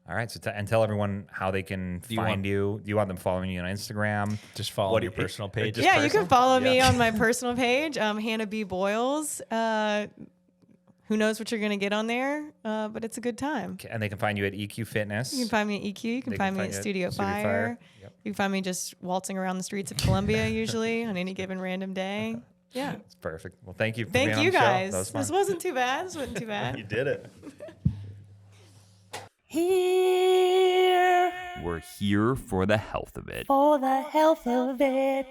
All right. So and tell everyone how they can find you. Do you want them following you on Instagram? Just follow your personal page. Just Yeah, personal? you can follow me on my personal page, Hannah B. Boyles. Who knows what you're going to get on there, but it's a good time. Okay, and they can find you at EQ Fitness. You can find me at EQ. You can find me at Studio Fire. Yep. You can find me just waltzing around the streets of Columbia usually on any given random day. Yeah. It's perfect. Well, thank you for Thank being on you the show. guys. That was fun. This wasn't too bad. You did it. We're here for the health of it. For the health of it.